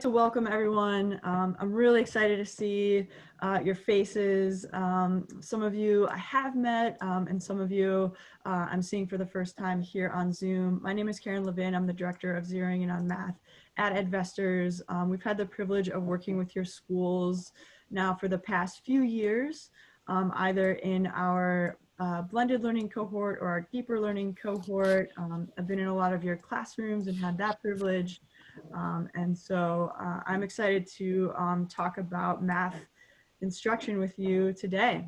to welcome everyone. I'm really excited to see your faces. Some of you I have met, and some of you I'm seeing for the first time here on Zoom. My name is Karen Levin. I'm the Director of Zeroing In on Math at EdVestors. We've had the privilege of working with your schools now for the past few years, either in our blended learning cohort or our deeper learning cohort. I've been in a lot of your classrooms and had that privilege. And so I'm excited to talk about math instruction with you today.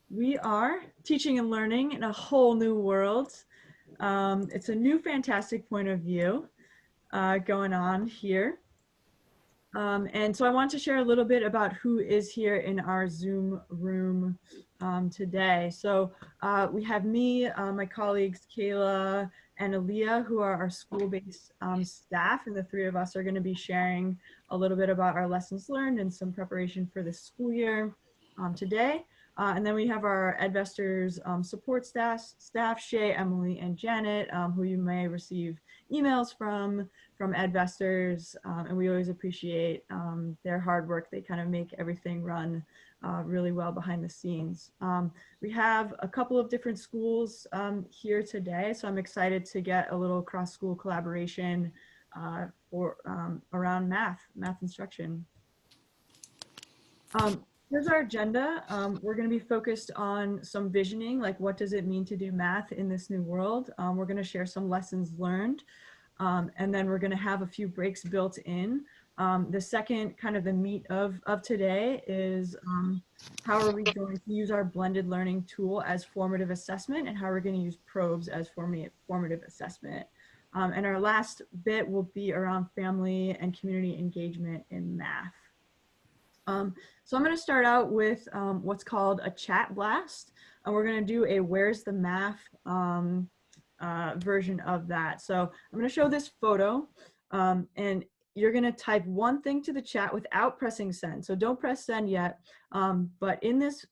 We are teaching and learning in a whole new world. It's a new fantastic point of view going on here. And so I want to share a little bit about who is here in our Zoom room today. So we have me, my colleagues, Kayla and Aaliyah, who are our school-based staff, and the three of us are going to be sharing a little bit about our lessons learned and some preparation for this school year today. And then we have our EdVestors support staff, Shay, Emily, and Janet, who you may receive emails from EdVestors, and we always appreciate their hard work. They kind of make everything run really well behind the scenes. We have a couple of different schools here today, so I'm excited to get a little cross-school collaboration around math instruction. Here's our agenda. We're going to be focused on some visioning, like what does it mean to do math in this new world? We're going to share some lessons learned. And then we're going to have a few breaks built in. The second kind of the meat of today is how are we going to use our blended learning tool as formative assessment, and how we're going to use probes as formative assessment. And our last bit will be around family and community engagement in math. So I'm going to start out with what's called a chat blast, and we're going to do a where's the math version of that. So I'm going to show this photo, and you're going to type one thing to the chat without pressing send. So don't press send yet, but in this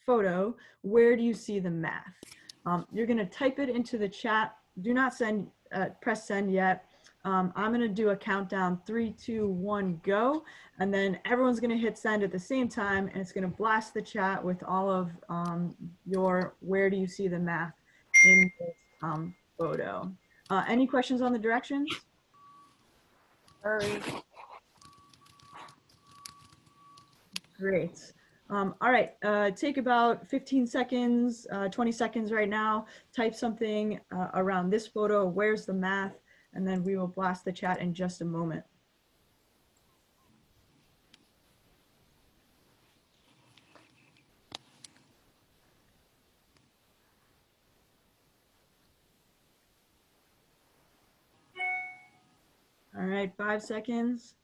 photo, where do you see the math? You're going to type it into the chat. Do not press send yet. I'm going to do a countdown, 3, 2, 1, go. And then everyone's going to hit send at the same time, and it's going to blast the chat with all of your where do you see the math in this photo. Any questions on the directions? Hurry. Great. All right, take about 15 seconds, 20 seconds right now. Type something around this photo, where's the math? And then we will blast the chat in just a moment. All right, 5 seconds.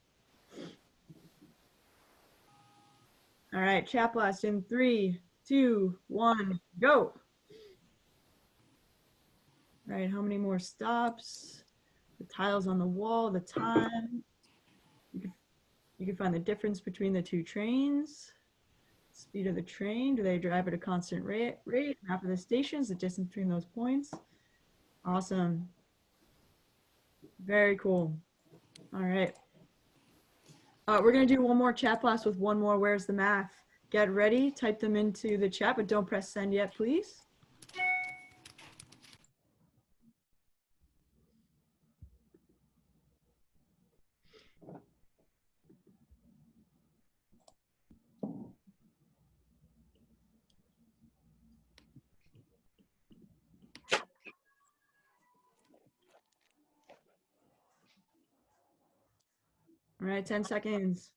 All right, chat blast in 3, 2, 1, go. All right, how many more stops? The tiles on the wall, the time. You can find the difference between the two trains. Speed of the train, do they drive at a constant rate? Map of the stations, the distance between those points. Awesome. Very cool. All right. We're going to do one more chat blast with one more where's the math. Get ready, type them into the chat, but don't press send yet, please. All right, 10 seconds.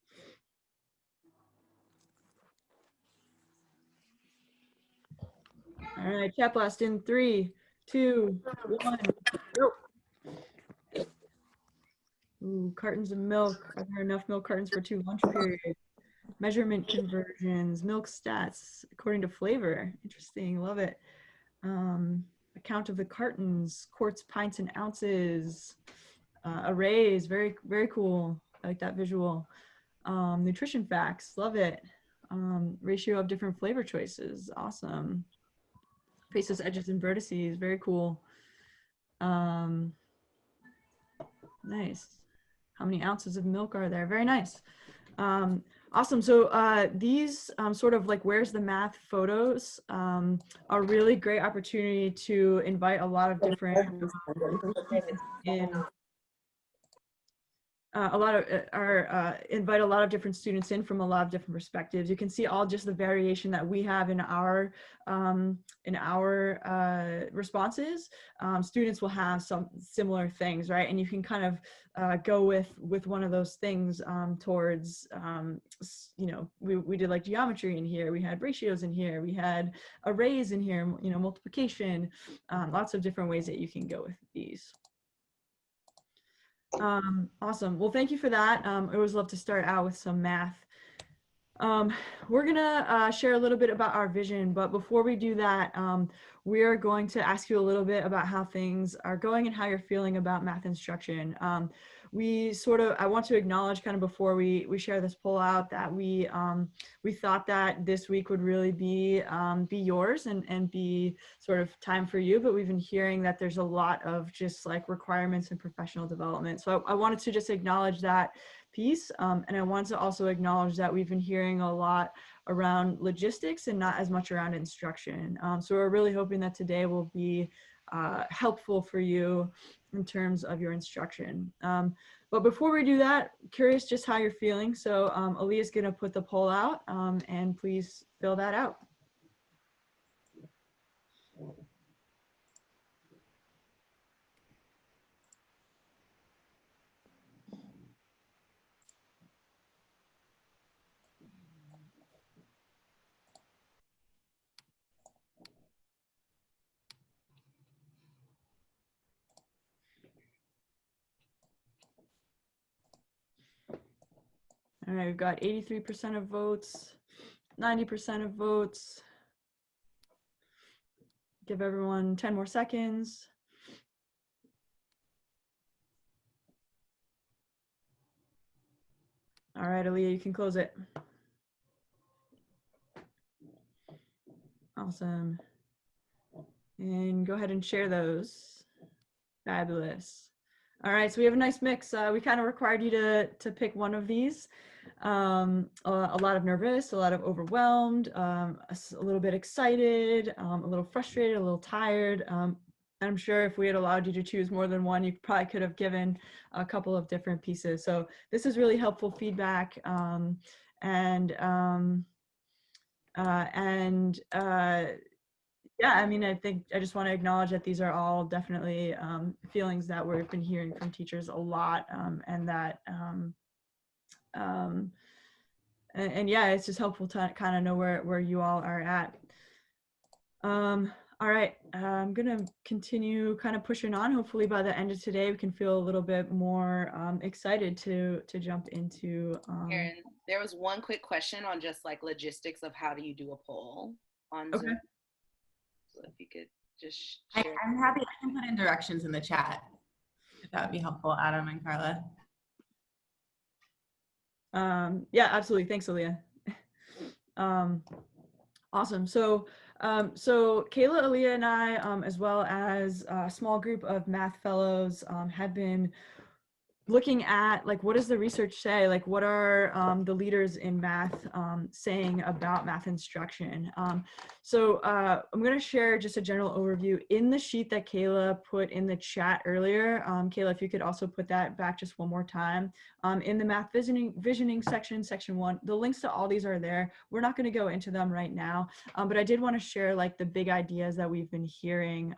All right, chat blast in 3, 2, 1, go. Ooh, cartons of milk. Are there enough milk cartons for 2 lunch periods? Measurement conversions, milk stats according to flavor. Interesting, love it. Account of the cartons, quarts, pints, and ounces. Arrays, very, very cool. I like that visual. Nutrition facts, love it. Ratio of different flavor choices, awesome. Faces, edges, and vertices, very cool. Nice. How many ounces of milk are there? Very nice. Awesome. So these sort of like where's the math photos are a really great opportunity to invite a lot of different students in. Invite a lot of different students in from a lot of different perspectives. You can see all just the variation that we have in our responses. Students will have some similar things, right? And you can kind of go with one of those things towards, you know, we did like geometry in here, we had ratios in here, we had arrays in here, you know, multiplication, lots of different ways that you can go with these. Awesome. Well, thank you for that. I always love to start out with some math. We're gonna share a little bit about our vision, but before we do that, we are going to ask you a little bit about how things are going and how you're feeling about math instruction. I want to acknowledge kind of before we share this poll out that we thought that this week would really be yours and be sort of time for you, but we've been hearing that there's a lot of just like requirements and professional development. So I wanted to just acknowledge that piece. And I want to also acknowledge that we've been hearing a lot around logistics and not as much around instruction. So we're really hoping that today will be helpful for you in terms of your instruction. But before we do that, curious just how you're feeling. So Aaliyah's gonna put the poll out and please fill that out. All right, we've got 83% of votes, 90% of votes. Give everyone 10 more seconds. All right, Aaliyah, you can close it. Awesome. And go ahead and share those. Fabulous. All right, so we have a nice mix. We kind of required you to pick one of these. A lot of nervous, a lot of overwhelmed, a little bit excited, a little frustrated, a little tired. I'm sure if we had allowed you to choose more than one, you probably could have given a couple of different pieces. So this is really helpful feedback. Yeah, I mean, I think I just want to acknowledge that these are all definitely feelings that we've been hearing from teachers a lot, and that and yeah, it's just helpful to kind of know where you all are at. All right, I'm gonna continue kind of pushing on. Hopefully by the end of today, we can feel a little bit more excited to jump into. Erin, there was one quick question on just like logistics of how do you do a poll on Okay. Zoom. So if you could just share. I'm happy. I can put in directions in the chat if that would be helpful, Adam and Carla. Yeah, absolutely. Thanks, Aaliyah. Awesome. So Kayla, Aaliyah, and I, as well as a small group of math fellows, have been looking at like what does the research say, like what are the leaders in math saying about math instruction. So I'm going to share just a general overview in the sheet that Kayla put in the chat earlier. Kayla, if you could also put that back just one more time. In the math visioning section 1, the links to all these are there. We're not going to go into them right now, but I did want to share like the big ideas that we've been hearing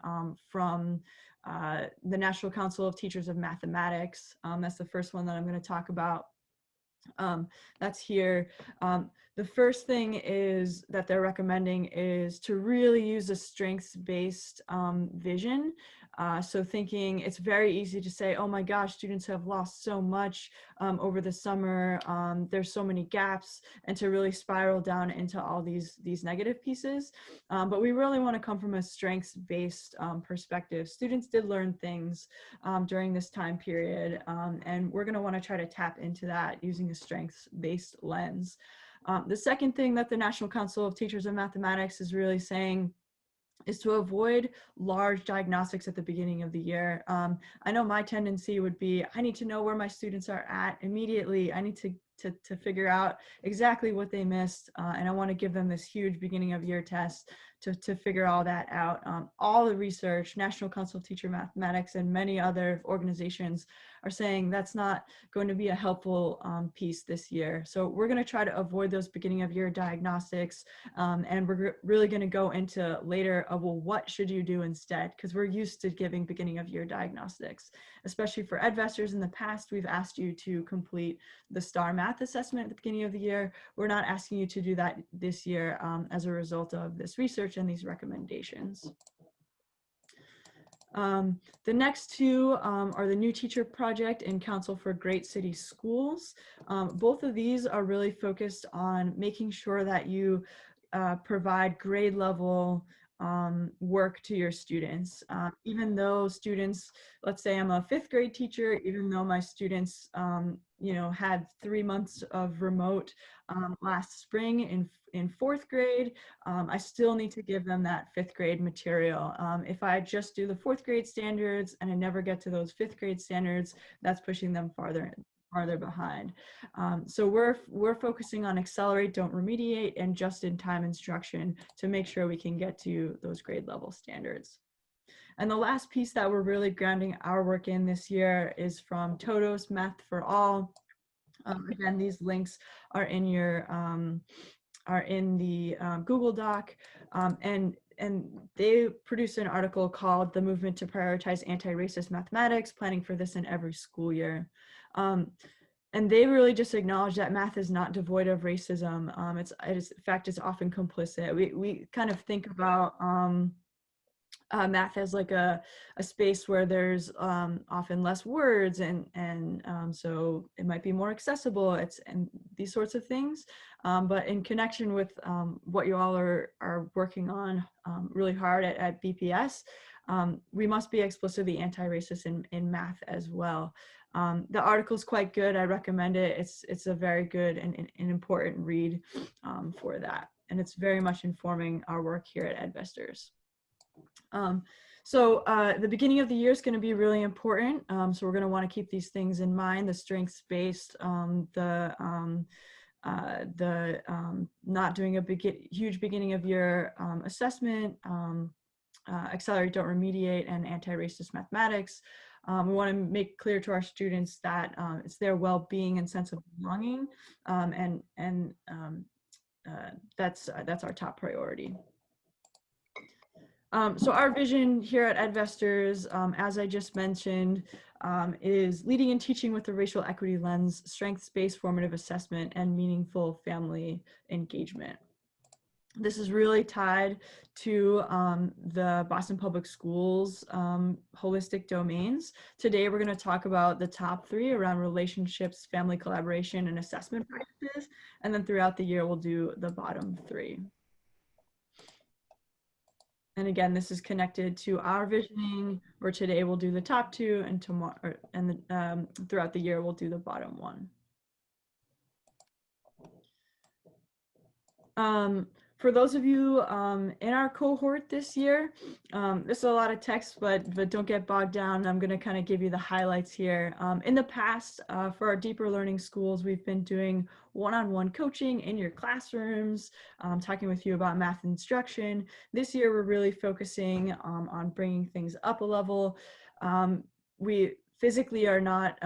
from the National Council of Teachers of Mathematics. That's the first one that I'm going to talk about. That's here. The first thing is that they're recommending is to really use a strengths-based vision. So thinking it's very easy to say, oh my gosh, students have lost so much over the summer. There's so many gaps, and to really spiral down into all these negative pieces. But we really want to come from a strengths-based perspective. Students did learn things during this time period, and we're going to want to try to tap into that using a strengths-based lens. The second thing that the National Council of Teachers of Mathematics is really saying is to avoid large diagnostics at the beginning of the year. I know my tendency would be, I need to know where my students are at immediately. I need to figure out exactly what they missed. And I want to give them this huge beginning of year test to figure all that out. All the research, National Council of Teacher Mathematics and many other organizations are saying that's not going to be a helpful piece this year. So we're going to try to avoid those beginning of year diagnostics. And we're really going to go into later of, well, what should you do instead? Because we're used to giving beginning of year diagnostics, especially for EdVestors. In the past, we've asked you to complete the STAR math assessment at the beginning of the year. We're not asking you to do that this year as a result of this research and these recommendations. The next two are the New Teacher Project and Council for Great City Schools. Both of these are really focused on making sure that you provide grade level work to your students. Even though students, let's say I'm a 5th grade teacher, even though my students had 3 months of remote last spring in 4th grade, I still need to give them that 5th grade material. If I just do the 4th grade standards and I never get to those 5th grade standards, that's pushing them farther behind. So we're focusing on accelerate, don't remediate, and just-in-time instruction to make sure we can get to those grade level standards. And the last piece that we're really grounding our work in this year is from Todos Math for All. Again, these links are in your the Google Doc, and they produced an article called "The Movement to Prioritize Anti-Racist Mathematics: Planning for This in Every School Year." And they really just acknowledge that math is not devoid of racism. In fact, it's often complicit. We kind of think about math as like a space where there's often less words, and so it might be more accessible. And these sorts of things. But in connection with what you all are working on really hard at BPS, we must be explicitly anti-racist in math as well. The article is quite good. I recommend it. It's a very good and important read for that. And it's very much informing our work here at EdVestors. So the beginning of the year is going to be really important. So we're going to want to keep these things in mind: the strengths-based, not doing a huge beginning of year assessment, accelerate, don't remediate, and anti-racist mathematics. We want to make clear to our students that it's their well-being and sense of belonging, and that's our top priority. So our vision here at EdVestors, as I just mentioned, is leading and teaching with a racial equity lens, strengths-based formative assessment, and meaningful family engagement. This is really tied to the Boston Public Schools holistic domains. Today, we're going to talk about the top 3 around relationships, family collaboration, and assessment practices. And then throughout the year, we'll do the bottom 3. And again, this is connected to our visioning, where today we'll do the top 2, and tomorrow, throughout the year, we'll do the bottom 1. For those of you in our cohort this year, this is a lot of text, but don't get bogged down. I'm going to kind of give you the highlights here. In the past, for our deeper learning schools, we've been doing one-on-one coaching in your classrooms, talking with you about math instruction. This year, we're really focusing on bringing things up a level. We physically are not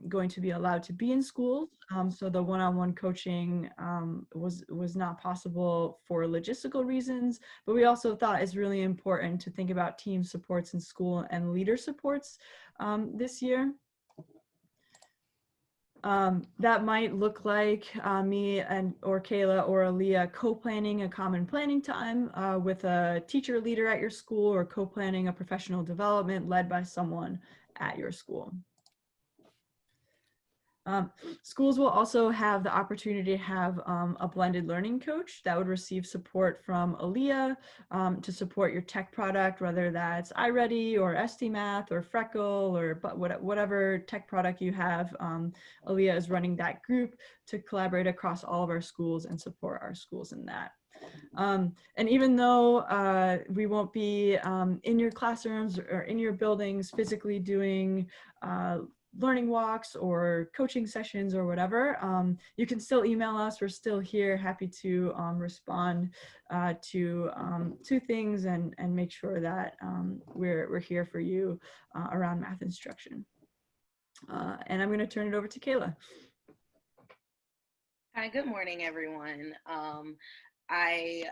going to be allowed to be in schools, so the one-on-one coaching was not possible for logistical reasons, but we also thought it's really important to think about team supports in school and leader supports this year. That might look like me or Kayla or Aaliyah co-planning a common planning time with a teacher leader at your school, or co-planning a professional development led by someone at your school. Schools will also have the opportunity to have a blended learning coach that would receive support from Aaliyah to support your tech product, whether that's iReady or STMath or Freckle or whatever tech product you have. Aaliyah is running that group to collaborate across all of our schools and support our schools in that. And even though we won't be in your classrooms or in your buildings physically doing learning walks or coaching sessions or whatever, you can still email us. We're still here, happy to respond to things and make sure that we're here for you around math instruction. And I'm going to turn it over to Kayla. Hi, good morning, everyone. I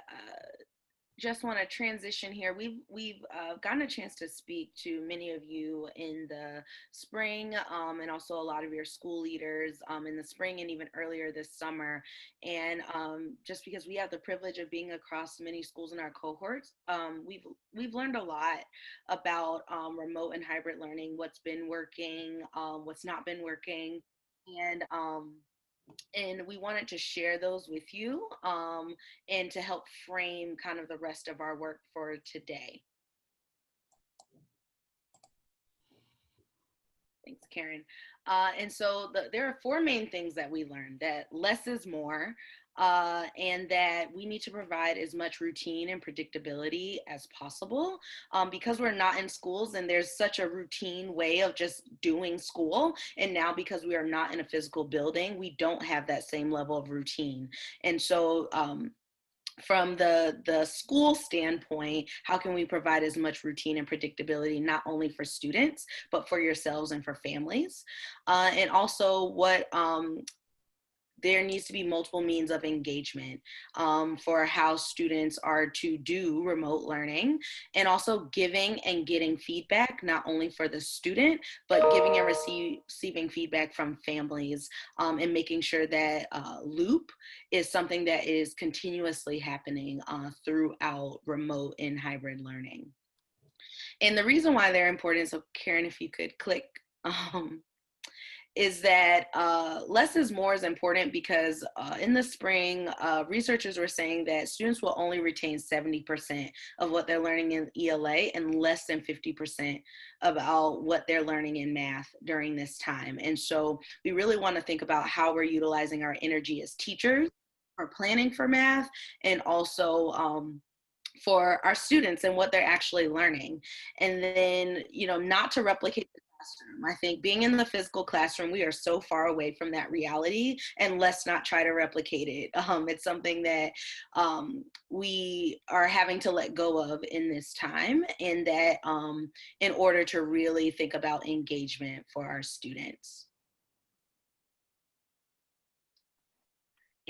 just want to transition here. We've gotten a chance to speak to many of you in the spring, and also a lot of your school leaders in the spring and even earlier this summer. And just because we have the privilege of being across many schools in our cohorts, we've learned a lot about remote and hybrid learning, what's been working, what's not been working, and we wanted to share those with you and to help frame kind of the rest of our work for today. Thanks, Karen. And so there are four main things that we learned: that less is more, and that we need to provide as much routine and predictability as possible, because we're not in schools and there's such a routine way of just doing school. And now because we are not in a physical building, we don't have that same level of routine. And so from the school standpoint, how can we provide as much routine and predictability, not only for students, but for yourselves and for families? And also what there needs to be multiple means of engagement for how students are to do remote learning, and also giving and getting feedback, not only for the student, but giving and receiving feedback from families, and making sure that loop is something that is continuously happening throughout remote and hybrid learning. And the reason why they're important, so Karen, if you could click, is that less is more is important because in the spring, researchers were saying that students will only retain 70% of what they're learning in ELA and less than 50% about what they're learning in math during this time. And so we really want to think about how we're utilizing our energy as teachers for planning for math, and also for our students and what they're actually learning. And then, not to replicate the classroom. I think being in the physical classroom, we are so far away from that reality, and let's not try to replicate it. It's something that we are having to let go of in this time, and that in order to really think about engagement for our students.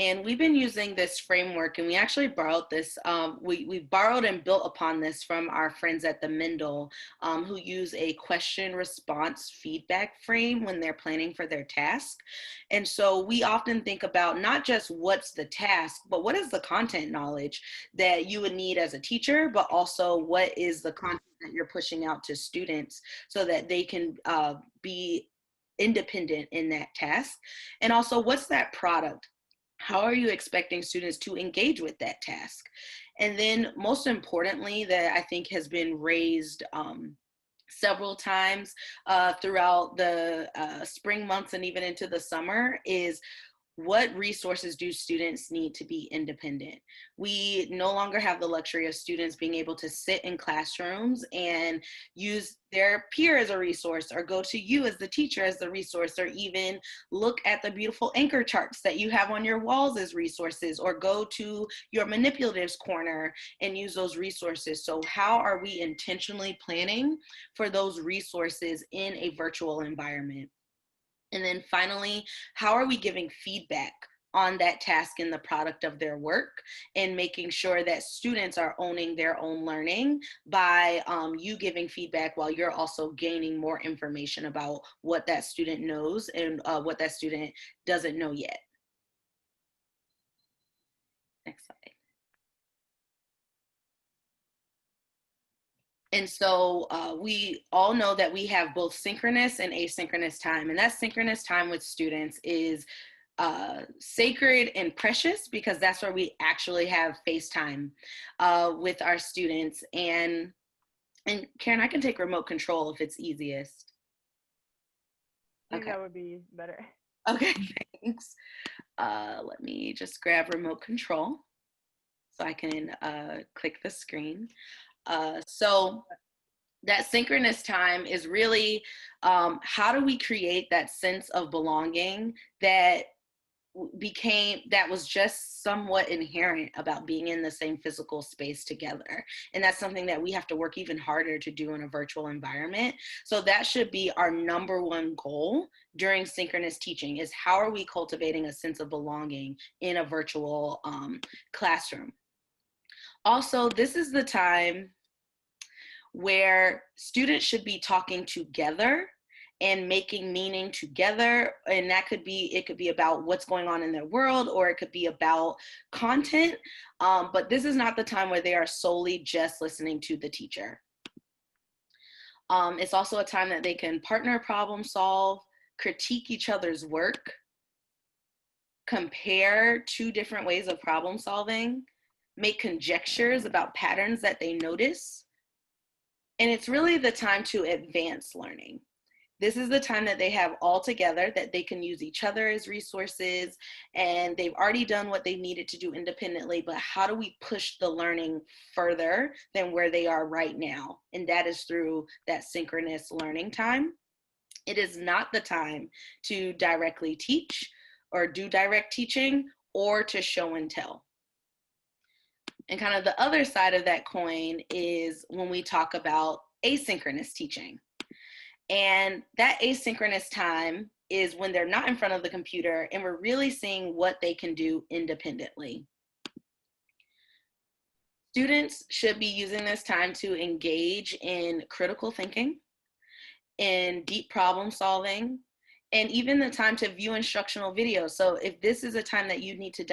And we've been using this framework, and we actually borrowed this, we borrowed and built upon this from our friends at the Mendel, who use a question response feedback frame when they're planning for their task. And so we often think about not just what's the task, but what is the content knowledge that you would need as a teacher, but also what is the content that you're pushing out to students so that they can be independent in that task. And also, what's that product? How are you expecting students to engage with that task? And then most importantly, that I think has been raised several times throughout the spring months and even into the summer, is what resources do students need to be independent? We no longer have the luxury of students being able to sit in classrooms and use their peer as a resource, or go to you as the teacher as the resource, or even look at the beautiful anchor charts that you have on your walls as resources, or go to your manipulatives corner and use those resources. So how are we intentionally planning for those resources in a virtual environment? And then finally, how are we giving feedback on that task and the product of their work, and making sure that students are owning their own learning by you giving feedback while you're also gaining more information about what that student knows and what that student doesn't know yet. Next slide. And so we all know that we have both synchronous and asynchronous time, and that synchronous time with students is sacred and precious, because that's where we actually have FaceTime with our students. And Karen, I can take remote control if it's easiest. I think that would be better. Okay, thanks. Let me just grab remote control. so I can click the screen. So that synchronous time is really how do we create that sense of belonging that was just somewhat inherent about being in the same physical space together. And that's something that we have to work even harder to do in a virtual environment. So that should be our number one goal during synchronous teaching, is how are we cultivating a sense of belonging in a virtual classroom. Also, this is the time where students should be talking together and making meaning together. And that could be, it could be about what's going on in their world, or it could be about content. But this is not the time where they are solely just listening to the teacher. It's also a time that they can partner, problem solve, critique each other's work, compare two different ways of problem solving, make conjectures about patterns that they notice. And it's really the time to advance learning. This is the time that they have all together, that they can use each other as resources, and they've already done what they needed to do independently, but how do we push the learning further than where they are right now? And that is through that synchronous learning time. It is not the time to directly teach or do direct teaching or to show and tell. And kind of the other side of that coin is when we talk about asynchronous teaching. And that asynchronous time is when they're not in front of the computer and we're really seeing what they can do independently. Students should be using this time to engage in critical thinking, in deep problem solving, and even the time to view instructional videos. So if this is a time that you need to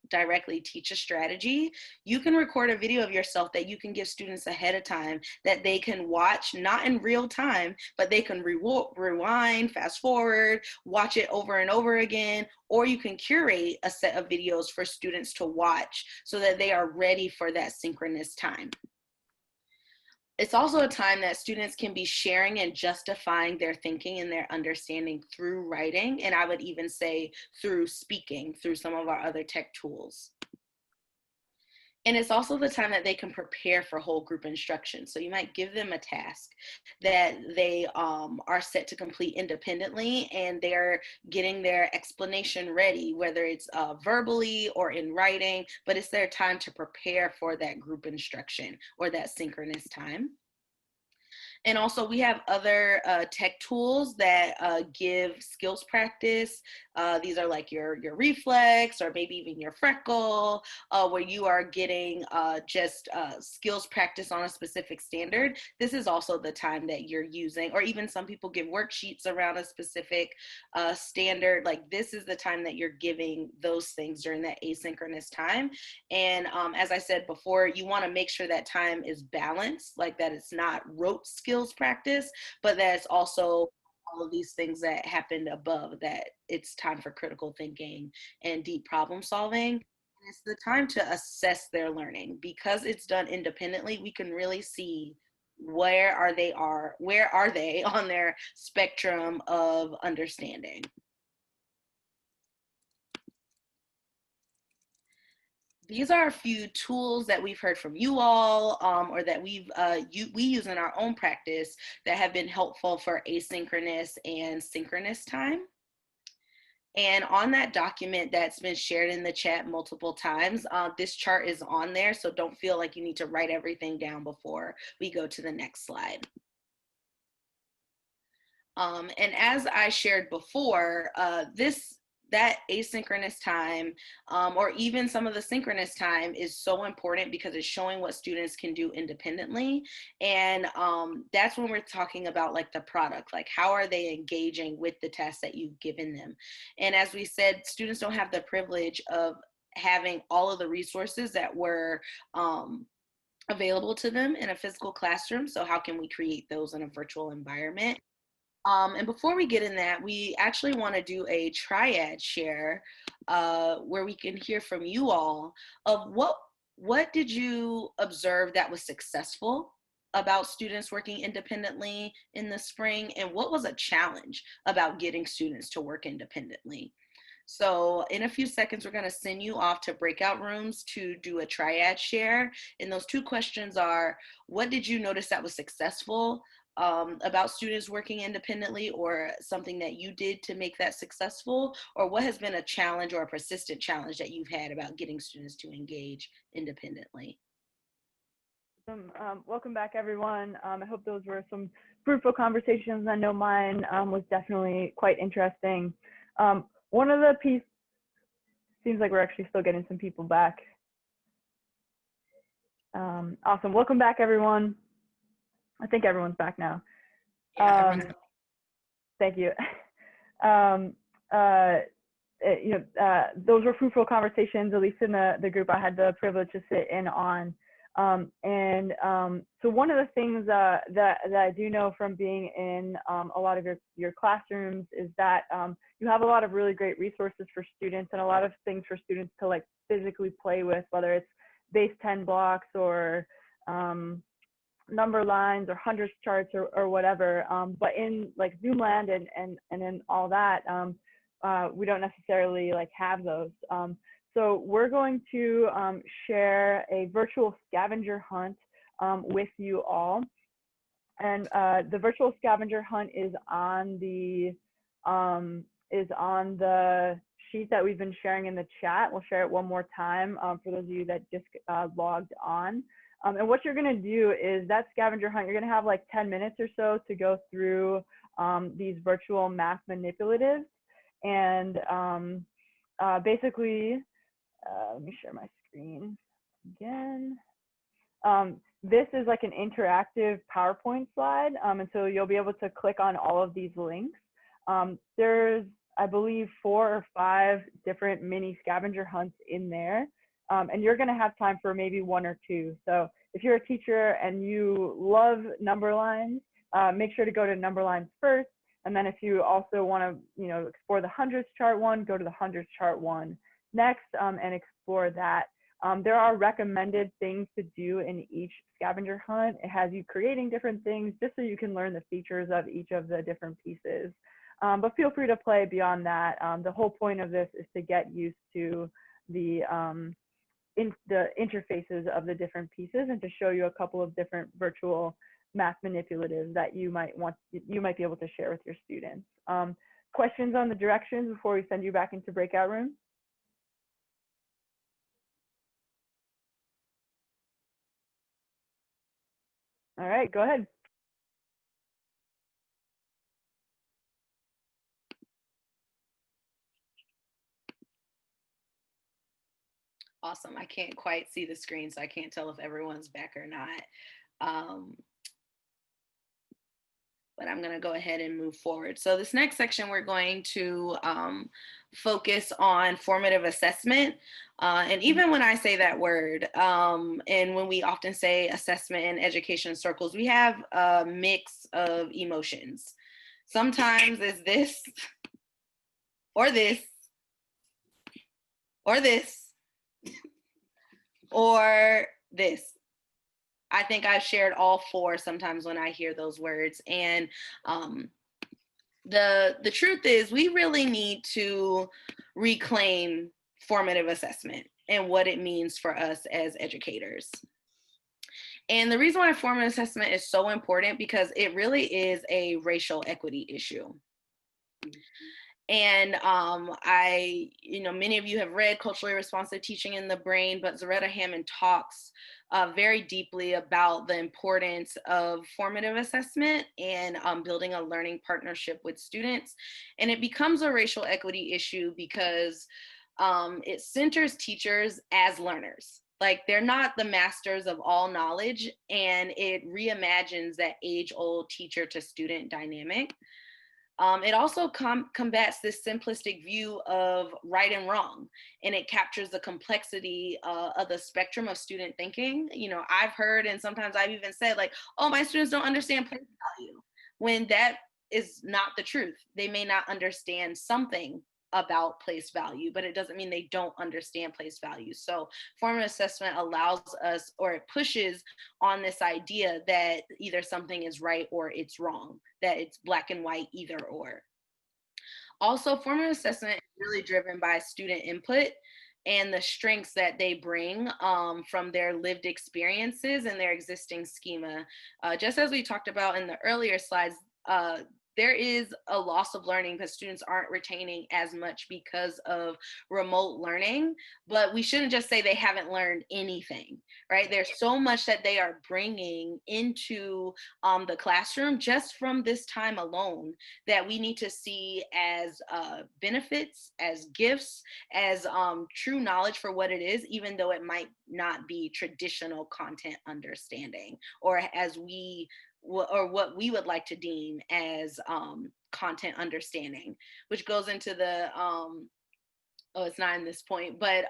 directly teach a strategy, you can record a video of yourself that you can give students ahead of time that they can watch, not in real time, but they can rewind, fast forward, watch it over and over again, or you can curate a set of videos for students to watch so that they are ready for that synchronous time. It's also a time that students can be sharing and justifying their thinking and their understanding through writing, and I would even say through speaking, through some of our other tech tools. And it's also the time that they can prepare for whole group instruction. So you might give them a task that they are set to complete independently, and they're getting their explanation ready, whether it's verbally or in writing, but it's their time to prepare for that group instruction or that synchronous time. And also we have other tech tools that give skills practice. These are like your reflex, or maybe even your freckle, where you are getting just skills practice on a specific standard. This is also the time that you're using, or even some people give worksheets around a specific standard. Like this is the time that you're giving those things during that asynchronous time. And as I said before, you want to make sure that time is balanced, like that it's not rote skills practice, but that's also all of these things that happened above, that it's time for critical thinking and deep problem solving. And it's the time to assess their learning. Because it's done independently, we can really see where are they on their spectrum of understanding. These are a few tools that we've heard from you all, or that we use in our own practice that have been helpful for asynchronous and synchronous time. And on that document that's been shared in the chat multiple times, this chart is on there, so don't feel like you need to write everything down before we go to the next slide. And as I shared before, that asynchronous time, or even some of the synchronous time, is so important because it's showing what students can do independently. And that's when we're talking about like the product, like how are they engaging with the tasks that you've given them. And as we said, students don't have the privilege of having all of the resources that were available to them in a physical classroom. So how can we create those in a virtual environment? And before we get in that, we actually want to do a triad share where we can hear from you all of what did you observe that was successful about students working independently in the spring, and what was a challenge about getting students to work independently. So in a few seconds, we're going to send you off to breakout rooms to do a triad share. And those 2 questions are, what did you notice that was successful about students working independently, or something that you did to make that successful? Or what has been a challenge or a persistent challenge that you've had about getting students to engage independently? Welcome back, everyone. I hope those were some fruitful conversations. I know mine was definitely quite interesting. One of the pieces, seems like we're actually still getting some people back. Awesome. Welcome back, everyone. I think everyone's back now. Yeah, everyone's back. Thank you. Those were fruitful conversations, at least in the group I had the privilege to sit in on. So one of the things that I do know from being in a lot of your classrooms is that you have a lot of really great resources for students and a lot of things for students to like physically play with, whether it's base 10 blocks or number lines or hundreds charts or whatever. But in like Zoomland and in all that, we don't necessarily like have those. So we're going to share a virtual scavenger hunt with you all. And the virtual scavenger hunt is on the sheet that we've been sharing in the chat. We'll share it one more time for those of you that just logged on. And what you're gonna do is that scavenger hunt, you're gonna have like 10 minutes or so to go through these virtual math manipulatives. And basically, let me share my screen again. This is like an interactive PowerPoint slide. And so you'll be able to click on all of these links. There's, I believe, 4 or 5 different mini scavenger hunts in there. And you're gonna have time for maybe 1 or 2. So if you're a teacher and you love number lines, make sure to go to number lines first. And then if you also wanna, explore the hundreds chart one, go to the hundreds chart one next and explore that. There are recommended things to do in each scavenger hunt. It has you creating different things just so you can learn the features of each of the different pieces. But feel free to play beyond that. The whole point of this is to get used to the interfaces of the different pieces and to show you a couple of different virtual math manipulatives that you might be able to share with your students. Questions on the directions before we send you back into breakout room? All right, go ahead. Awesome. I can't quite see the screen, so I can't tell if everyone's back or not. But I'm going to go ahead and move forward. So this next section, we're going to focus on formative assessment. And even when I say that word, and when we often say assessment in education circles, we have a mix of emotions. Sometimes it's this, or this, or this, or this. I think I've shared all 4 sometimes when I hear those words. And the truth is we really need to reclaim formative assessment and what it means for us as educators. And the reason why formative assessment is so important because it really is a racial equity issue. And many of you have read Culturally Responsive Teaching in the Brain, but Zaretta Hammond talks very deeply about the importance of formative assessment and building a learning partnership with students. And it becomes a racial equity issue because it centers teachers as learners. Like they're not the masters of all knowledge, and it reimagines that age-old teacher to student dynamic. It also combats this simplistic view of right and wrong, and it captures the complexity of the spectrum of student thinking. I've heard, and sometimes I've even said like, oh, my students don't understand place value, when that is not the truth. They may not understand something about place value, but it doesn't mean they don't understand place value. So formative assessment allows us, or it pushes on this idea that either something is right or it's wrong, that it's black and white, either or. Also, formative assessment really driven by student input and the strengths that they bring from their lived experiences and their existing schema. Just as we talked about in the earlier slides, there is a loss of learning because students aren't retaining as much because of remote learning, but we shouldn't just say they haven't learned anything, right? There's so much that they are bringing into the classroom just from this time alone that we need to see as benefits, as gifts, as true knowledge for what it is, even though it might not be traditional content understanding or as we or what we would like to deem as content understanding, which goes into the oh, it's not in this point, but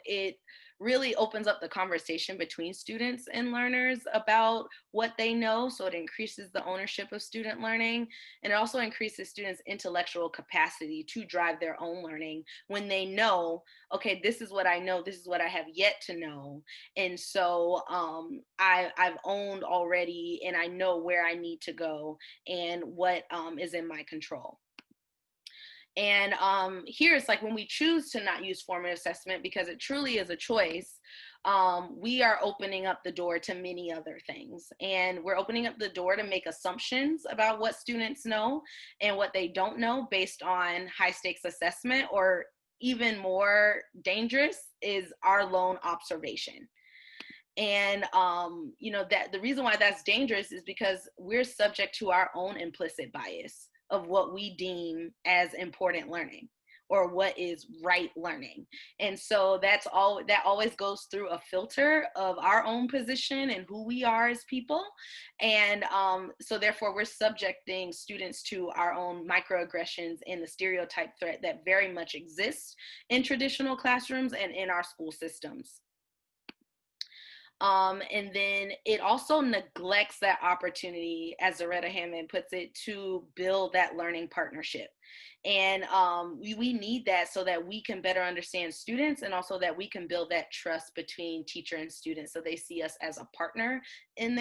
it really opens up the conversation between students and learners about what they know. So it increases the ownership of student learning, and it also increases students' intellectual capacity to drive their own learning when they know, okay, this is what I know, this is what I have yet to know. And so I've owned already, and I know where I need to go and what is in my control. And here it's like when we choose to not use formative assessment because it truly is a choice, we are opening up the door to many other things. And we're opening up the door to make assumptions about what students know and what they don't know based on high stakes assessment, or even more dangerous is our lone observation. And that the reason why that's dangerous is because we're subject to our own implicit bias of what we deem as important learning or what is right learning. And so that always goes through a filter of our own position and who we are as people. And so therefore we're subjecting students to our own microaggressions and the stereotype threat that very much exists in traditional classrooms and in our school systems. And then it also neglects that opportunity, as Zaretta Hammond puts it, to build that learning partnership. And we need that so that we can better understand students, and also that we can build that trust between teacher and student, so they see us as a partner in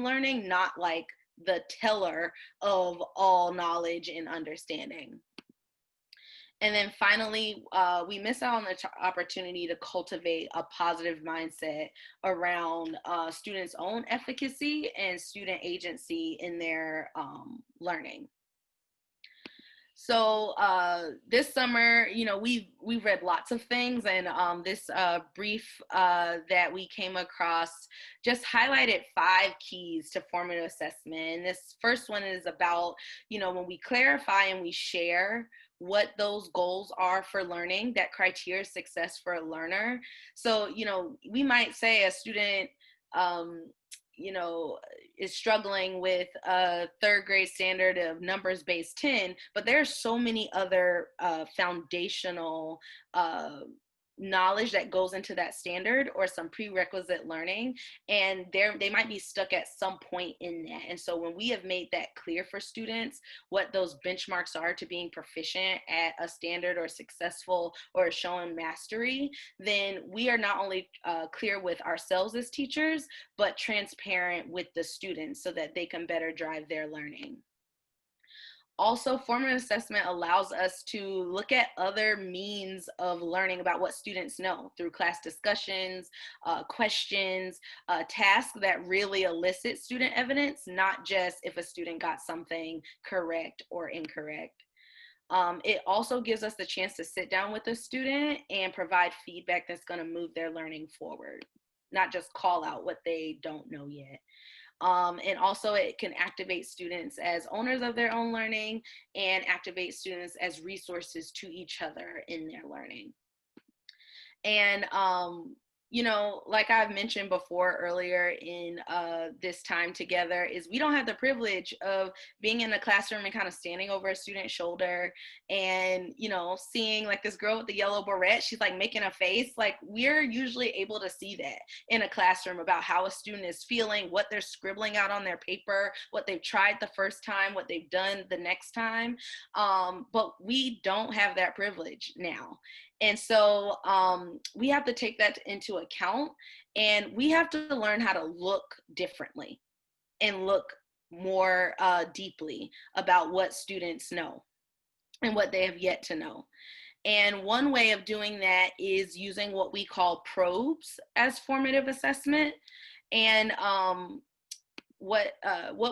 learning, not like the teller of all knowledge and understanding. And then finally, we miss out on the opportunity to cultivate a positive mindset around students' own efficacy and student agency in their learning. So this summer, we've read lots of things, and this brief that we came across just highlighted 5 keys to formative assessment. And this first one is about, when we clarify and we share what those goals are for learning, that criteria of success for a learner. So, we might say a student, is struggling with a 3rd grade standard of numbers base 10, but there's so many other foundational knowledge that goes into that standard, or some prerequisite learning, and they might be stuck at some point in that. And so when we have made that clear for students what those benchmarks are to being proficient at a standard or successful or showing mastery, then we are not only clear with ourselves as teachers, but transparent with the students so that they can better drive their learning. Also, formative assessment allows us to look at other means of learning about what students know through class discussions, questions, tasks that really elicit student evidence, not just if a student got something correct or incorrect. It also gives us the chance to sit down with a student and provide feedback that's going to move their learning forward, not just call out what they don't know yet. And also it can activate students as owners of their own learning and activate students as resources to each other in their learning. And like I've mentioned before earlier in this time together, is we don't have the privilege of being in a classroom and kind of standing over a student's shoulder and, seeing like this girl with the yellow beret, she's like making a face. Like, we're usually able to see that in a classroom about how a student is feeling, what they're scribbling out on their paper, what they've tried the first time, what they've done the next time. But we don't have that privilege now. And so we have to take that into account, and we have to learn how to look differently and look more deeply about what students know and what they have yet to know. And one way of doing that is using what we call probes as formative assessment. And what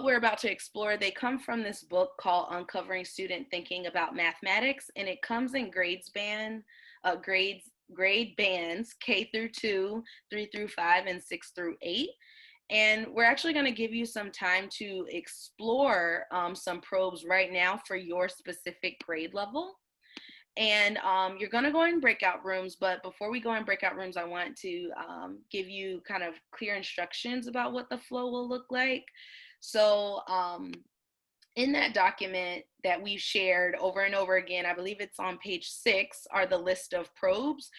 we're about to explore, they come from this book called Uncovering Student Thinking About Mathematics, and it comes in grade bands K through 2, 3 through 5, and 6 through 8. And we're actually going to give you some time to explore some probes right now for your specific grade level. And you're going to go in breakout rooms, but before we go in breakout rooms, I want to give you kind of clear instructions about what the flow will look like. So in that document that we've shared over and over again, I believe it's on page 6, are the list of probes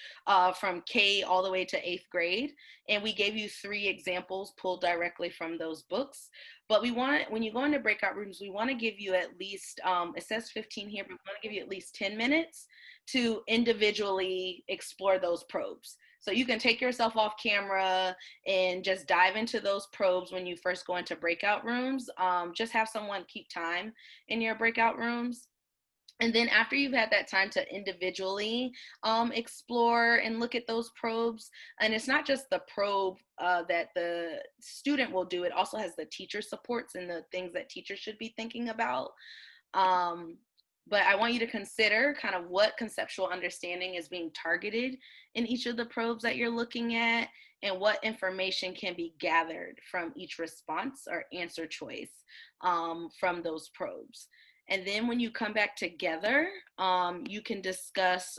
from K all the way to 8th grade. And we gave you 3 examples pulled directly from those books. But we want, when you go into breakout rooms, we want to give you at least, it says 15 here, but we want to give you at least 10 minutes to individually explore those probes. So you can take yourself off camera and just dive into those probes when you first go into breakout rooms. Just have someone keep time in your breakout rooms. And then after you've had that time to individually explore and look at those probes, and it's not just the probe that the student will do, it also has the teacher supports and the things that teachers should be thinking about. But I want you to consider kind of what conceptual understanding is being targeted in each of the probes that you're looking at, and what information can be gathered from each response or answer choice from those probes. And then when you come back together, you can discuss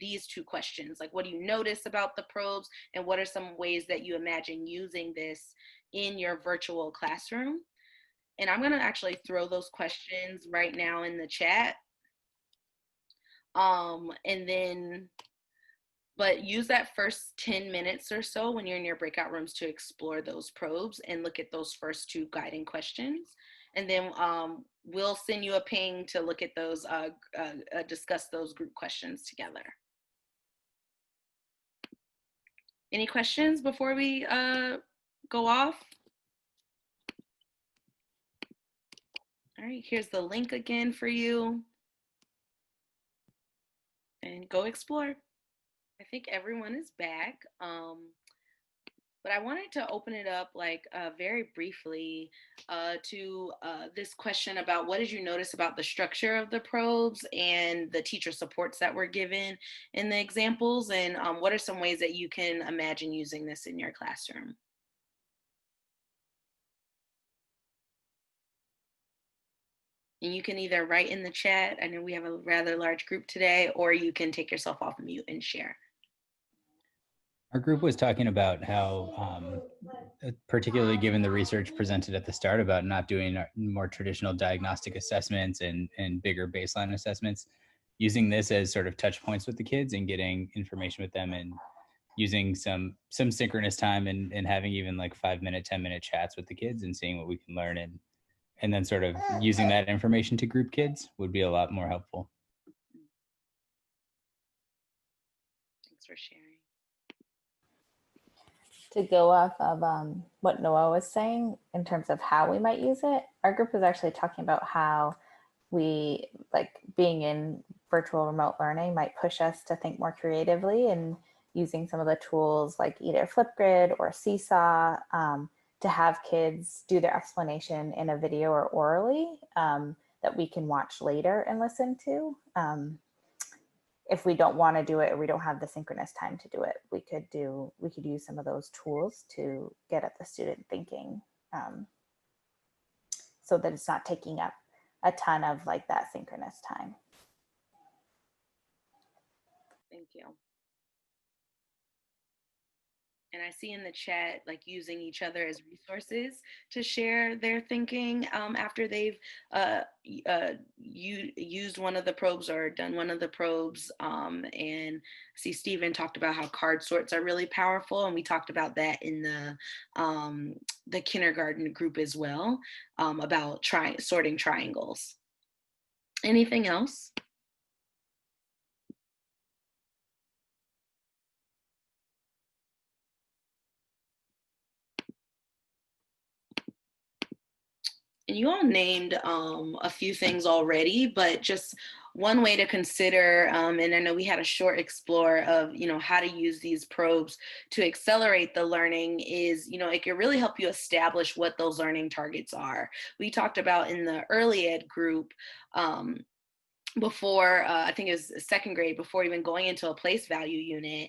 these 2 questions, like what do you notice about the probes, and what are some ways that you imagine using this in your virtual classroom. And I'm going to actually throw those questions right now in the chat. And then, but use that first 10 minutes or so when you're in your breakout rooms to explore those probes and look at those first 2 guiding questions. And then we'll send you a ping to look at those, discuss those group questions together. Any questions before we go off? All right, here's the link again for you. And go explore. I think everyone is back. But I wanted to open it up like very briefly to this question about what did you notice about the structure of the probes and the teacher supports that were given in the examples, and what are some ways that you can imagine using this in your classroom? And you can either write in the chat, I know we have a rather large group today, or you can take yourself off mute and share. Our group was talking about how, particularly given the research presented at the start about not doing more traditional diagnostic assessments and bigger baseline assessments, using this as sort of touch points with the kids and getting information with them, and using some synchronous time and having even like 5-minute, 10-minute chats with the kids and seeing what we can learn, and then sort of using that information to group kids would be a lot more helpful. Thanks for sharing. To go off of what Noah was saying in terms of how we might use it, our group was actually talking about how we, like being in virtual remote learning, might push us to think more creatively and using some of the tools like either Flipgrid or Seesaw to have kids do their explanation in a video or orally that we can watch later and listen to. If we don't want to do it or we don't have the synchronous time to do it, we could use some of those tools to get at the student thinking so that it's not taking up a ton of like that synchronous time. Thank you. And I see in the chat, like using each other as resources to share their thinking after they've used one of the probes or done one of the probes. And I see Stephen talked about how card sorts are really powerful. And we talked about that in the kindergarten group as well, about sorting triangles. Anything else? And you all named a few things already, but just one way to consider, and I know we had a short explore of, how to use these probes to accelerate the learning is, it can really help you establish what those learning targets are. We talked about in the early ed group, before I think it was second grade, before even going into a place value unit,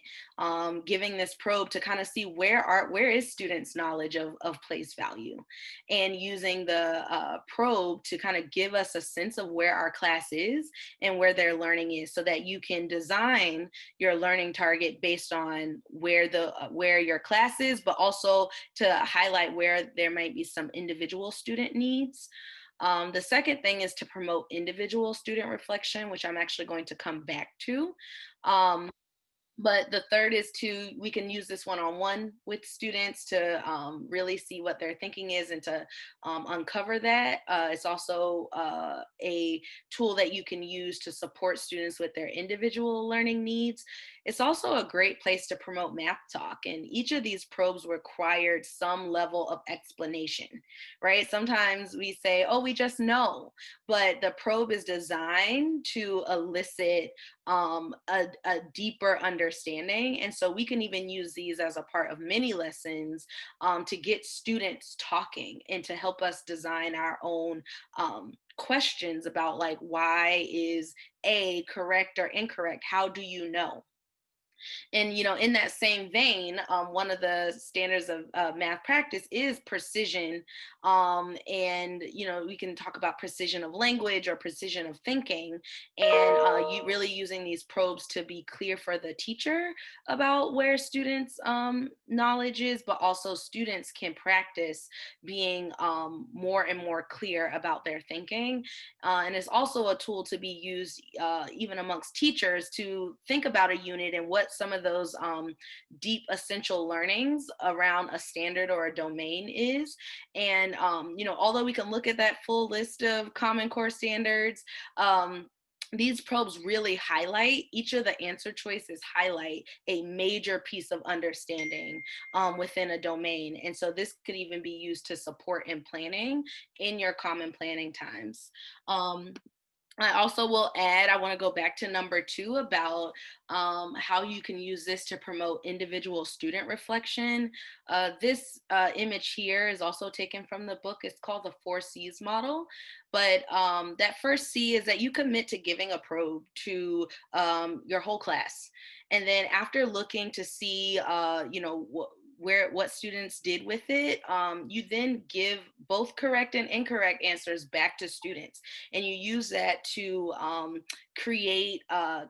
giving this probe to kind of see where is students' knowledge of place value, and using the probe to kind of give us a sense of where our class is and where their learning is, so that you can design your learning target based on where your class is, but also to highlight where there might be some individual student needs. The second thing is to promote individual student reflection, which I'm actually going to come back to. But the third is we can use this one-on-one with students to really see what their thinking is and to uncover that. It's also a tool that you can use to support students with their individual learning needs. It's also a great place to promote math talk, and each of these probes required some level of explanation, right? Sometimes we say, oh, we just know, but the probe is designed to elicit a deeper understanding. And so we can even use these as a part of mini lessons to get students talking and to help us design our own questions about, like, why is A correct or incorrect? How do you know? And, in that same vein, one of the standards of math practice is precision. And, we can talk about precision of language or precision of thinking, and you really using these probes to be clear for the teacher about where students' knowledge is, but also students can practice being more and more clear about their thinking. And it's also a tool to be used even amongst teachers to think about a unit and what some of those deep essential learnings around a standard or a domain is. And, although we can look at that full list of Common Core standards, these probes really highlight, each of the answer choices highlight a major piece of understanding within a domain. And so this could even be used to support in planning in your common planning times. I also will add, I want to go back to number 2 about how you can use this to promote individual student reflection. This image here is also taken from the book. It's called the 4 C's model. But that first C is that you commit to giving a probe to your whole class. And then after looking to see, what students did with it, you then give both correct and incorrect answers back to students. And you use that to create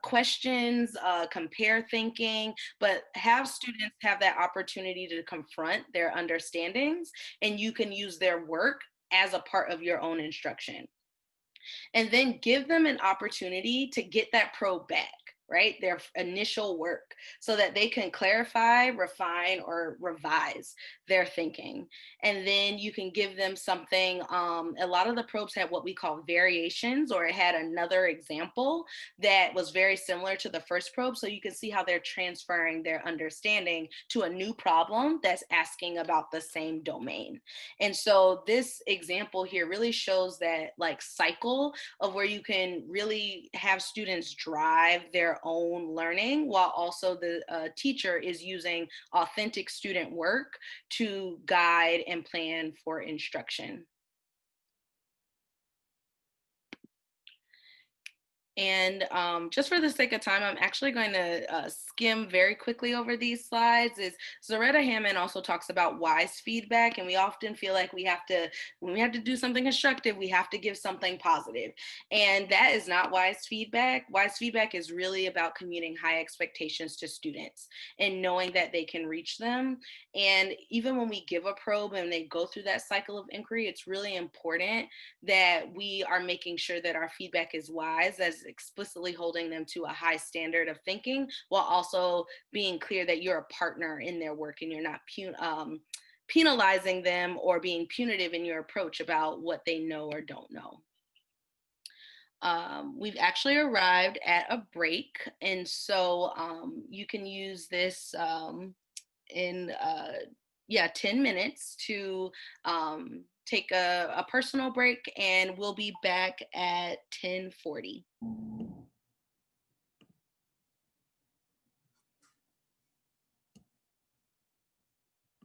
questions, compare thinking, but have students have that opportunity to confront their understandings, and you can use their work as a part of your own instruction. And then give them an opportunity to get that probe back, right? Their initial work, so that they can clarify, refine, or revise their thinking. And then you can give them something. A lot of the probes had what we call variations, or it had another example that was very similar to the first probe. So you can see how they're transferring their understanding to a new problem that's asking about the same domain. And so this example here really shows that, like, cycle of where you can really have students drive their own learning, while also the teacher is using authentic student work to guide and plan for instruction. And just for the sake of time, I'm actually going to skim very quickly over these slides. Zaretta Hammond also talks about wise feedback, and we often feel like when we have to do something constructive, we have to give something positive. And that is not wise feedback. Wise feedback is really about communicating high expectations to students and knowing that they can reach them. And even when we give a probe and they go through that cycle of inquiry, it's really important that we are making sure that our feedback is wise, as explicitly holding them to a high standard of thinking, while also being clear that you're a partner in their work and you're not penalizing them or being punitive in your approach about what they know or don't know. We've actually arrived at a break, and so you can use this in 10 minutes to take a personal break, and we'll be back at 10:40.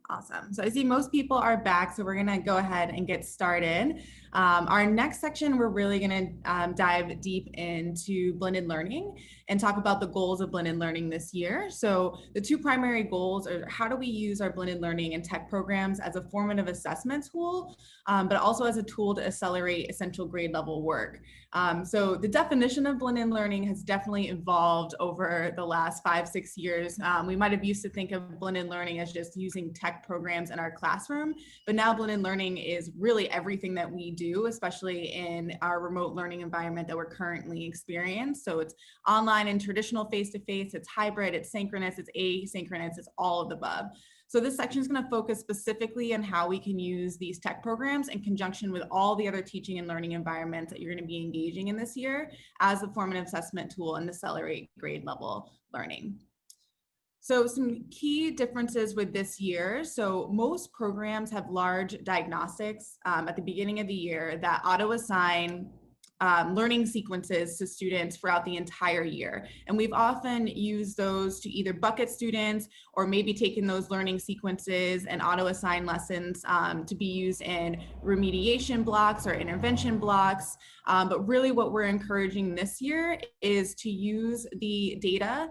Awesome. So I see most people are back, so we're going to go ahead and get started. Our next section, we're really going to dive deep into blended learning and talk about the goals of blended learning this year. So the two primary goals are how do we use our blended learning and tech programs as a formative assessment tool, but also as a tool to accelerate essential grade level work. So the definition of blended learning has definitely evolved over the last 5-6 years. We might have used to think of blended learning as just using tech programs in our classroom, but now blended learning is really everything that we do, especially in our remote learning environment that we're currently experiencing. So it's online and traditional face-to-face, it's hybrid, it's synchronous, it's asynchronous, it's all of the above. So this section is going to focus specifically on how we can use these tech programs in conjunction with all the other teaching and learning environments that you're going to be engaging in this year as a formative assessment tool and accelerate grade level learning. So some key differences with this year. So most programs have large diagnostics at the beginning of the year that auto-assign learning sequences to students throughout the entire year. And we've often used those to either bucket students or maybe taken those learning sequences and auto-assign lessons to be used in remediation blocks or intervention blocks. But really what we're encouraging this year is to use the data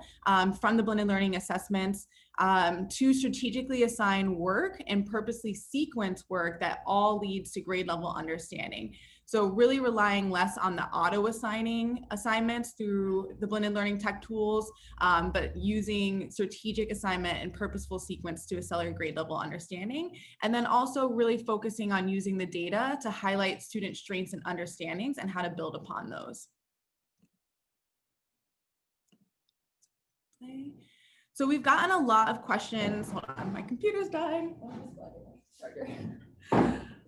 from the blended learning assessments to strategically assign work and purposely sequence work that all leads to grade level understanding. So really relying less on the auto-assigning assignments through the blended learning tech tools, but using strategic assignment and purposeful sequence to accelerate grade level understanding. And then also really focusing on using the data to highlight student strengths and understandings and how to build upon those. Okay. So we've gotten a lot of questions. Hold on, my computer's dying.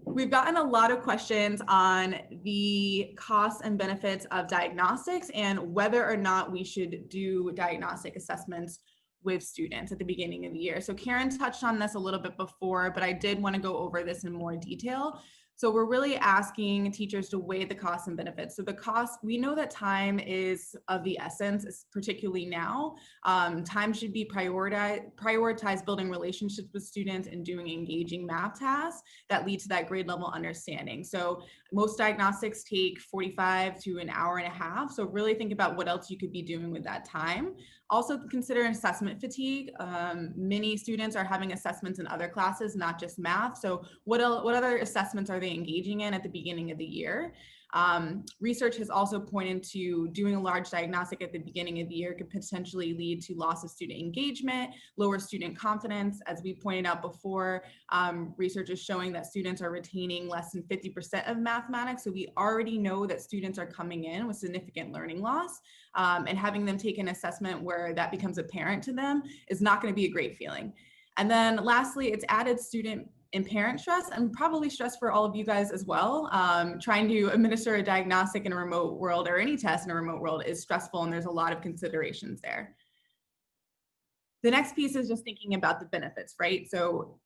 We've gotten a lot of questions on the costs and benefits of diagnostics and whether or not we should do diagnostic assessments with students at the beginning of the year. So Karen touched on this a little bit before, but I did want to go over this in more detail. So we're really asking teachers to weigh the costs and benefits. So the cost, we know that time is of the essence, particularly now. Time should be prioritized building relationships with students and doing engaging math tasks that lead to that grade level understanding. So most diagnostics take 45 to an hour and a half. So really think about what else you could be doing with that time. Also consider assessment fatigue. Many students are having assessments in other classes, not just math. So what other assessments are they engaging in at the beginning of the year? Research has also pointed to doing a large diagnostic at the beginning of the year could potentially lead to loss of student engagement, lower student confidence. As we pointed out before, research is showing that students are retaining less than 50% of mathematics. So we already know that students are coming in with significant learning loss, and having them take an assessment where that becomes apparent to them is not going to be a great feeling. And then lastly, it's added student and parent stress, and probably stress for all of you guys as well. Trying to administer a diagnostic in a remote world or any test in a remote world is stressful, and there's a lot of considerations there. The next piece is just thinking about the benefits, right? So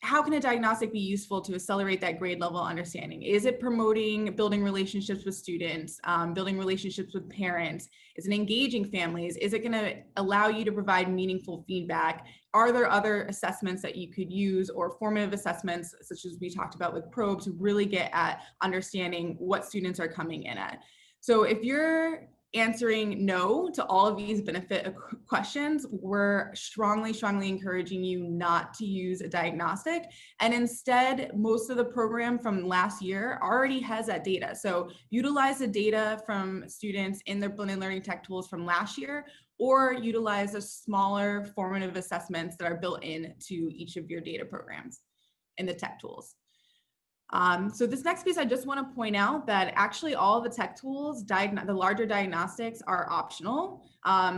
how can a diagnostic be useful to accelerate that grade level understanding? Is it promoting building relationships with students, building relationships with parents? Is it engaging families? Is it going to allow you to provide meaningful feedback? Are there other assessments that you could use, or formative assessments, such as we talked about with Probe, to really get at understanding what students are coming in at? So if you're answering no to all of these benefit questions, we're strongly encouraging you not to use a diagnostic. And instead, most of the program from last year already has that data. So utilize the data from students in their blended learning tech tools from last year, or utilize the smaller formative assessments that are built into each of your data programs in the tech tools. So this next piece, I just want to point out that actually all of the tech tools, the larger diagnostics, are optional.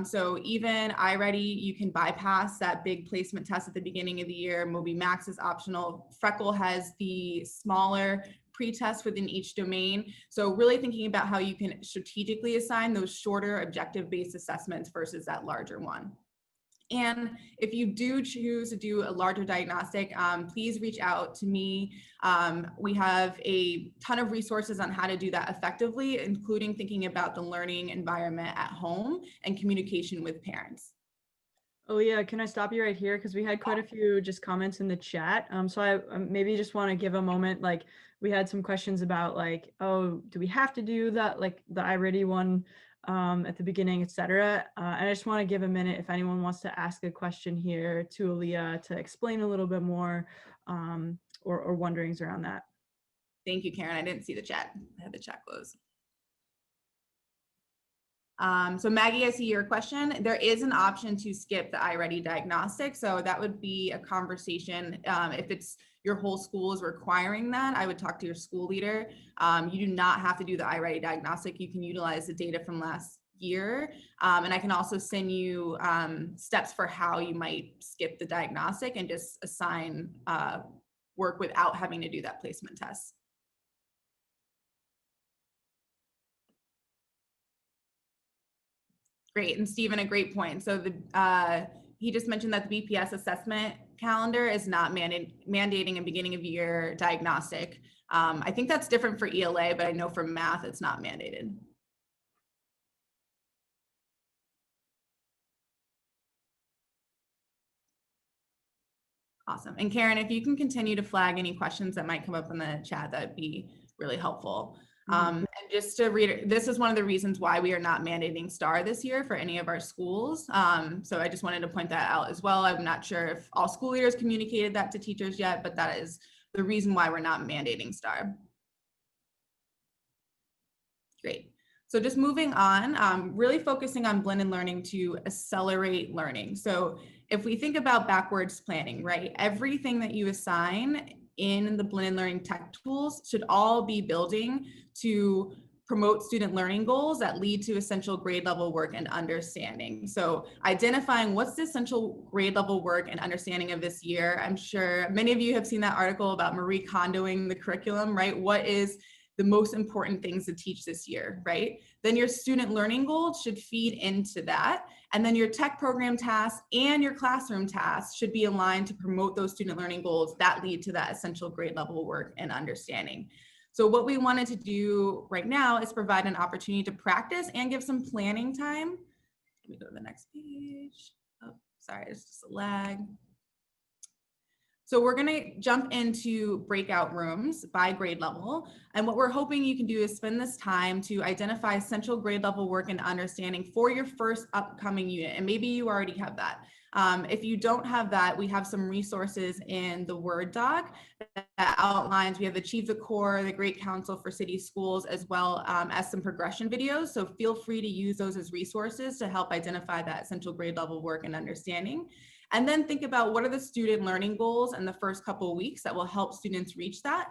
So even iReady, you can bypass that big placement test at the beginning of the year. MobyMax is optional. Freckle has the smaller pre-test within each domain. So really thinking about how you can strategically assign those shorter objective-based assessments versus that larger one. And if you do choose to do a larger diagnostic, please reach out to me. We have a ton of resources on how to do that effectively, including thinking about the learning environment at home and communication with parents. Oh yeah, can I stop you right here? Because we had quite a few just comments in the chat. So I maybe just want to give a moment, like we had some questions about like, oh, do we have to do that, like the iReady one at the beginning, etc. And I just want to give a minute if anyone wants to ask a question here to Aaliyah to explain a little bit more or wonderings around that. Thank you, Karen. I didn't see the chat. I had the chat closed. So Maggie, I see your question. There is an option to skip the iReady diagnostic. So that would be a conversation. If it's your whole school is requiring that, I would talk to your school leader. You do not have to do the iReady diagnostic. You can utilize the data from last year. And I can also send you steps for how you might skip the diagnostic and just assign work without having to do that placement test. Great, and Stephen, a great point. So he just mentioned that the BPS assessment calendar is not mandating a beginning of year diagnostic. I think that's different for ELA, but I know for math, it's not mandated. Awesome, and Karen, if you can continue to flag any questions that might come up in the chat, that'd be really helpful. And just to read, this is one of the reasons why we are not mandating STAR this year for any of our schools. So I just wanted to point that out as well. I'm not sure if all school leaders communicated that to teachers yet, but that is the reason why we're not mandating STAR. Great. So just moving on, really focusing on blended learning to accelerate learning. So if we think about backwards planning, right, everything that you assign in the blended learning tech tools should all be building to promote student learning goals that lead to essential grade level work and understanding. So identifying what's the essential grade level work and understanding of this year. I'm sure many of you have seen that article about Marie Kondoing the curriculum, right? What is the most important things to teach this year, right? Then your student learning goals should feed into that. And then your tech program tasks and your classroom tasks should be aligned to promote those student learning goals that lead to that essential grade level work and understanding. So what we wanted to do right now is provide an opportunity to practice and give some planning time. Let me go to the next page. Oh, sorry, it's just a lag. So we're going to jump into breakout rooms by grade level. And what we're hoping you can do is spend this time to identify essential grade level work and understanding for your first upcoming unit. And maybe you already have that. If you don't have that, we have some resources in the Word doc that outlines, we have Achieve the Core, the Great Council for City Schools, as well as some progression videos. So feel free to use those as resources to help identify that essential grade level work and understanding. And then think about what are the student learning goals in the first couple of weeks that will help students reach that.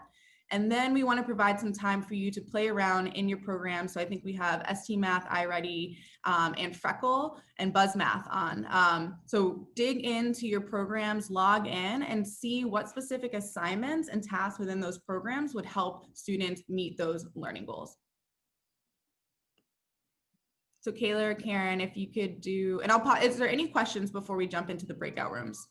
And then we want to provide some time for you to play around in your program. So I think we have ST Math, iReady, and Freckle, and Buzz Math on. So dig into your programs, log in, and see what specific assignments and tasks within those programs would help students meet those learning goals. So Kayla or Karen, if you could do, and I'll pause, is there any questions before we jump into the breakout rooms?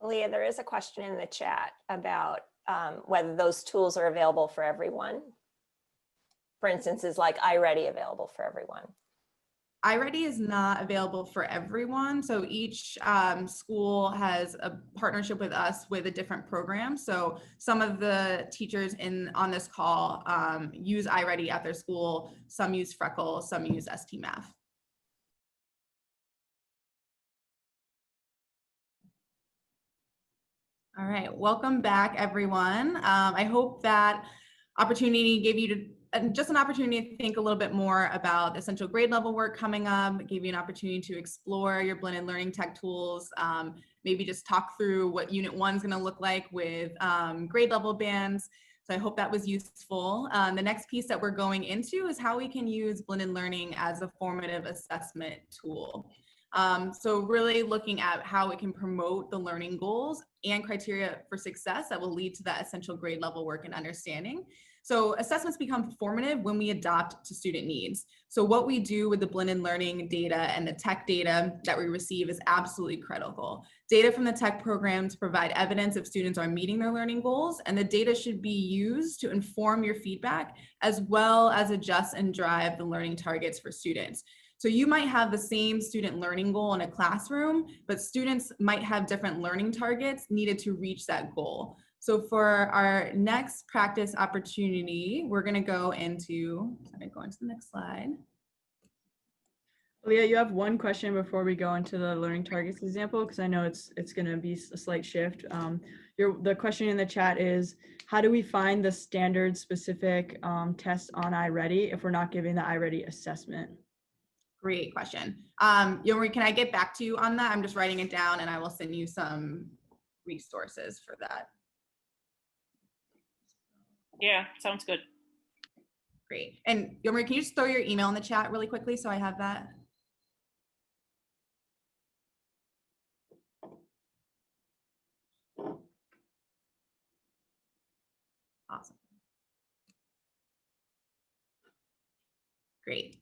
Leah, there is a question in the chat about whether those tools are available for everyone. For instance, is like iReady available for everyone? iReady is not available for everyone. So each school has a partnership with us with a different program. So some of the teachers on this call use iReady at their school. Some use Freckle, some use ST Math. All right, welcome back, everyone. I hope that opportunity gave you just an opportunity to think a little bit more about essential grade level work coming up. It gave you an opportunity to explore your blended learning tech tools, maybe just talk through what Unit 1 is going to look like with grade level bands. So I hope that was useful. The next piece that we're going into is how we can use blended learning as a formative assessment tool. So really looking at how it can promote the learning goals and criteria for success that will lead to that essential grade level work and understanding. So assessments become formative when we adapt to student needs. So what we do with the blended learning data and the tech data that we receive is absolutely critical. Data from the tech programs provide evidence if students are meeting their learning goals, and the data should be used to inform your feedback as well as adjust and drive the learning targets for students. So you might have the same student learning goal in a classroom, but students might have different learning targets needed to reach that goal. So for our next practice opportunity, we're going to go into, going to the next slide. Leah, you have one question before we go into the learning targets example, because I know it's going to be a slight shift. The question in the chat is, how do we find the standard specific test on iReady if we're not giving the iReady assessment? Great question. Yomri, can I get back to you on that? I'm just writing it down and I will send you some resources for that. Yeah, sounds good. Great. And Yomri, can you just throw your email in the chat really quickly so I have that? Awesome. Great.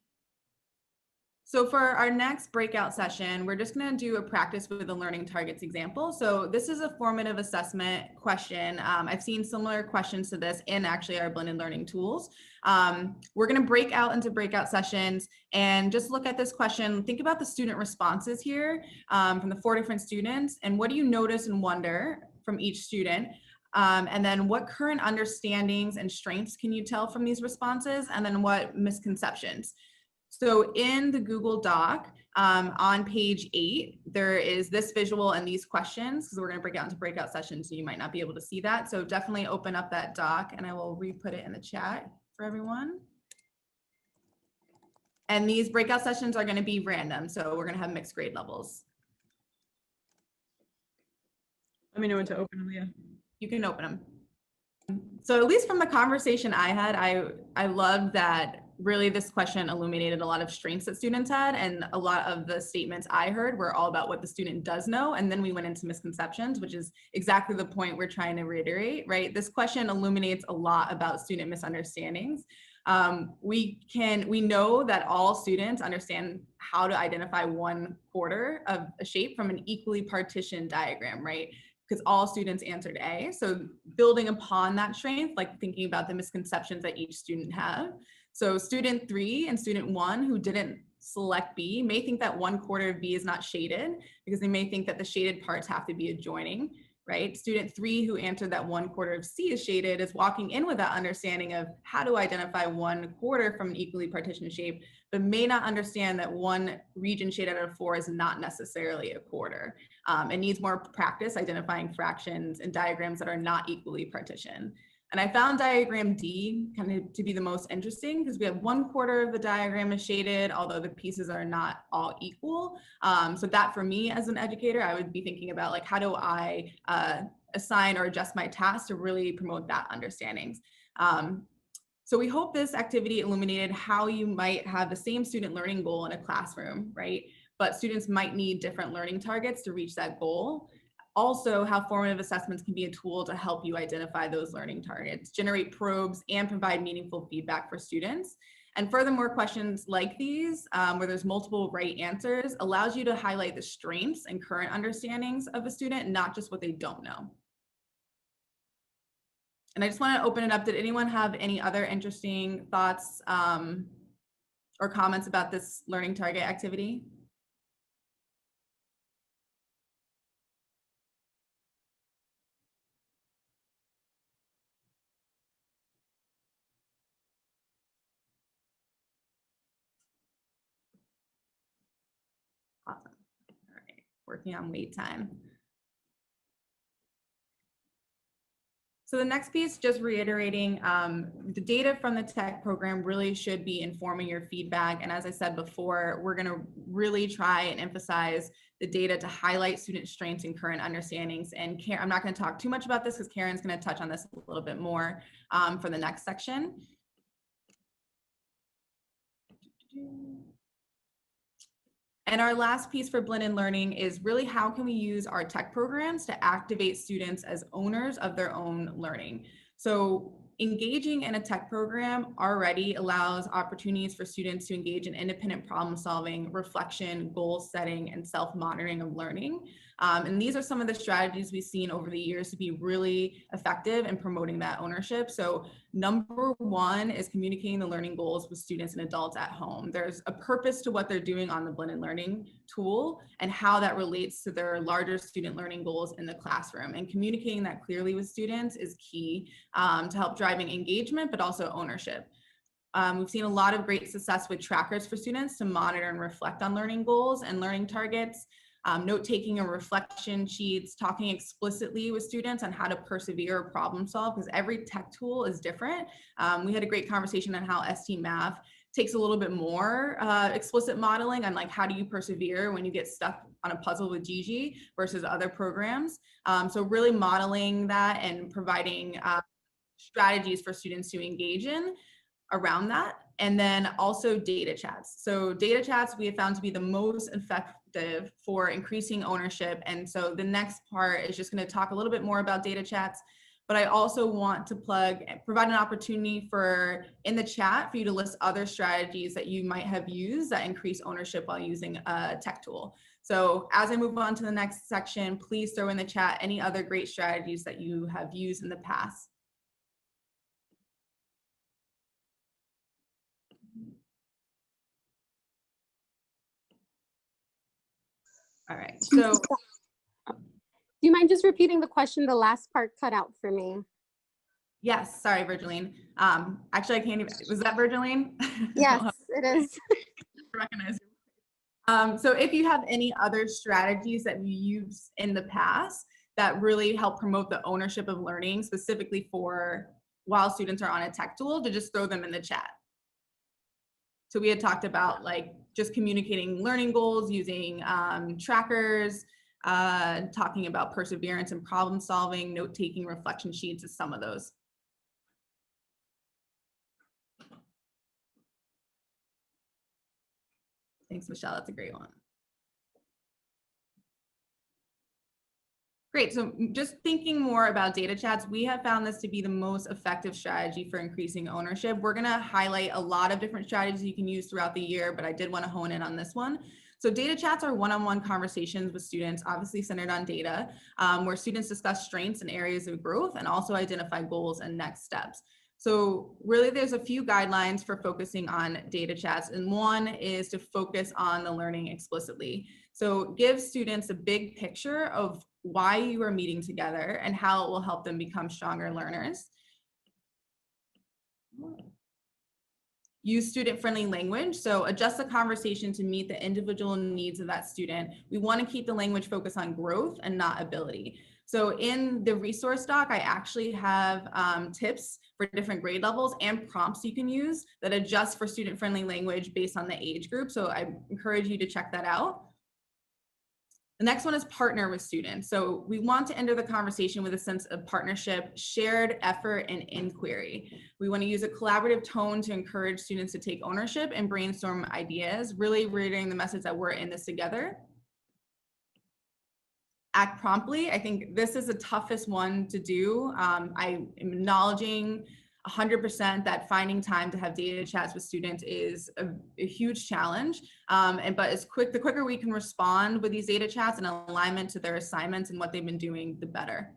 So for our next breakout session, we're just going to do a practice with the learning targets example. So this is a formative assessment question. I've seen similar questions to this in actually our blended learning tools. We're going to break out into breakout sessions and just look at this question. Think about the student responses here from the 4 different students, and what do you notice and wonder from each student? And then what current understandings and strengths can you tell from these responses? And then what misconceptions? So in the Google Doc, on page 8, there is this visual and these questions, because we're going to break out into breakout sessions, so you might not be able to see that. So definitely open up that doc, and I will re-put it in the chat for everyone. And these breakout sessions are going to be random, so we're going to have mixed grade levels. Let me know when to open them, Leah. You can open them. So at least from the conversation I had, I loved that really this question illuminated a lot of strengths that students had, and a lot of the statements I heard were all about what the student does know. And then we went into misconceptions, which is exactly the point we're trying to reiterate, right? This question illuminates a lot about student misunderstandings. We know that all students understand how to identify 1/4 of a shape from an equally partitioned diagram, right? Because all students answered A. So building upon that strength, like thinking about the misconceptions that each student have. So student 3 and student 1 who didn't select B may think that 1/4 of B is not shaded, because they may think that the shaded parts have to be adjoining, right? Student 3 who answered that 1/4 of C is shaded is walking in with that understanding of how to identify 1/4 from an equally partitioned shape, but may not understand that one region shaded out of 4 is not necessarily a quarter. It needs more practice identifying fractions and diagrams that are not equally partitioned. And I found diagram D kind of to be the most interesting, because we have 1/4 of the diagram is shaded, although the pieces are not all equal. So that for me as an educator, I would be thinking about like, how do I assign or adjust my tasks to really promote that understandings. So we hope this activity illuminated how you might have the same student learning goal in a classroom, right? But students might need different learning targets to reach that goal. Also, how formative assessments can be a tool to help you identify those learning targets, generate probes, and provide meaningful feedback for students. And furthermore, questions like these, where there's multiple right answers, allows you to highlight the strengths and current understandings of a student, not just what they don't know. And I just want to open it up. Did anyone have any other interesting thoughts or comments about this learning target activity? Awesome. All right, working on wait time. So the next piece, just reiterating, the data from the tech program really should be informing your feedback. And as I said before, we're going to really try and emphasize the data to highlight student strengths and current understandings. And I'm not going to talk too much about this because Karen's going to touch on this a little bit more for the next section. And our last piece for blended learning is really how can we use our tech programs to activate students as owners of their own learning. So engaging in a tech program already allows opportunities for students to engage in independent problem solving, reflection, goal setting, and self-monitoring of learning. And these are some of the strategies we've seen over the years to be really effective in promoting that ownership. So number one is communicating the learning goals with students and adults at home. There's a purpose to what they're doing on the blended learning tool and how that relates to their larger student learning goals in the classroom. And communicating that clearly with students is key to help driving engagement, but also ownership. We've seen a lot of great success with trackers for students to monitor and reflect on learning goals and learning targets. Note-taking and reflection sheets, talking explicitly with students on how to persevere or problem solve, because every tech tool is different. We had a great conversation on how ST Math takes a little bit more explicit modeling on like how do you persevere when you get stuck on a puzzle with Gigi versus other programs. So really modeling that and providing strategies for students to engage in around that. And then also data chats. So data chats we have found to be the most effective for increasing ownership. And so the next part is just going to talk a little bit more about data chats, but I also want to provide an opportunity for in the chat for you to list other strategies that you might have used that increase ownership while using a tech tool. So as I move on to the next section, please throw in the chat any other great strategies that you have used in the past. All right, so. Do you mind just repeating the question? The last part cut out for me. Yes, sorry, Virgiline. Actually, I can't even, was that Virgiline? Yes, it is. Recognize. So if you have any other strategies that you used in the past that really help promote the ownership of learning, specifically for while students are on a tech tool, to just throw them in the chat. So we had talked about like just communicating learning goals using trackers, talking about perseverance and problem solving, note-taking, reflection sheets is some of those. Thanks, Michelle, that's a great one. Great, so just thinking more about data chats, we have found this to be the most effective strategy for increasing ownership. We're gonna highlight a lot of different strategies you can use throughout the year, but I did wanna hone in on this one. So data chats are one-on-one conversations with students, obviously centered on data, where students discuss strengths and areas of growth and also identify goals and next steps. So really there's a few guidelines for focusing on data chats, and one is to focus on the learning explicitly. So give students a big picture of why you are meeting together and how it will help them become stronger learners. Use student-friendly language. So adjust the conversation to meet the individual needs of that student. We want to keep the language focused on growth and not ability. So in the resource doc, I actually have tips for different grade levels and prompts you can use that adjust for student-friendly language based on the age group. So I encourage you to check that out. The next one is partner with students. So we want to enter the conversation with a sense of partnership, shared effort, and inquiry. We want to use a collaborative tone to encourage students to take ownership and brainstorm ideas, really reiterating the message that we're in this together. Act promptly. I think this is the toughest one to do. I am acknowledging 100% that finding time to have data chats with students is a huge challenge. But the quicker we can respond with these data chats in alignment to their assignments and what they've been doing, the better.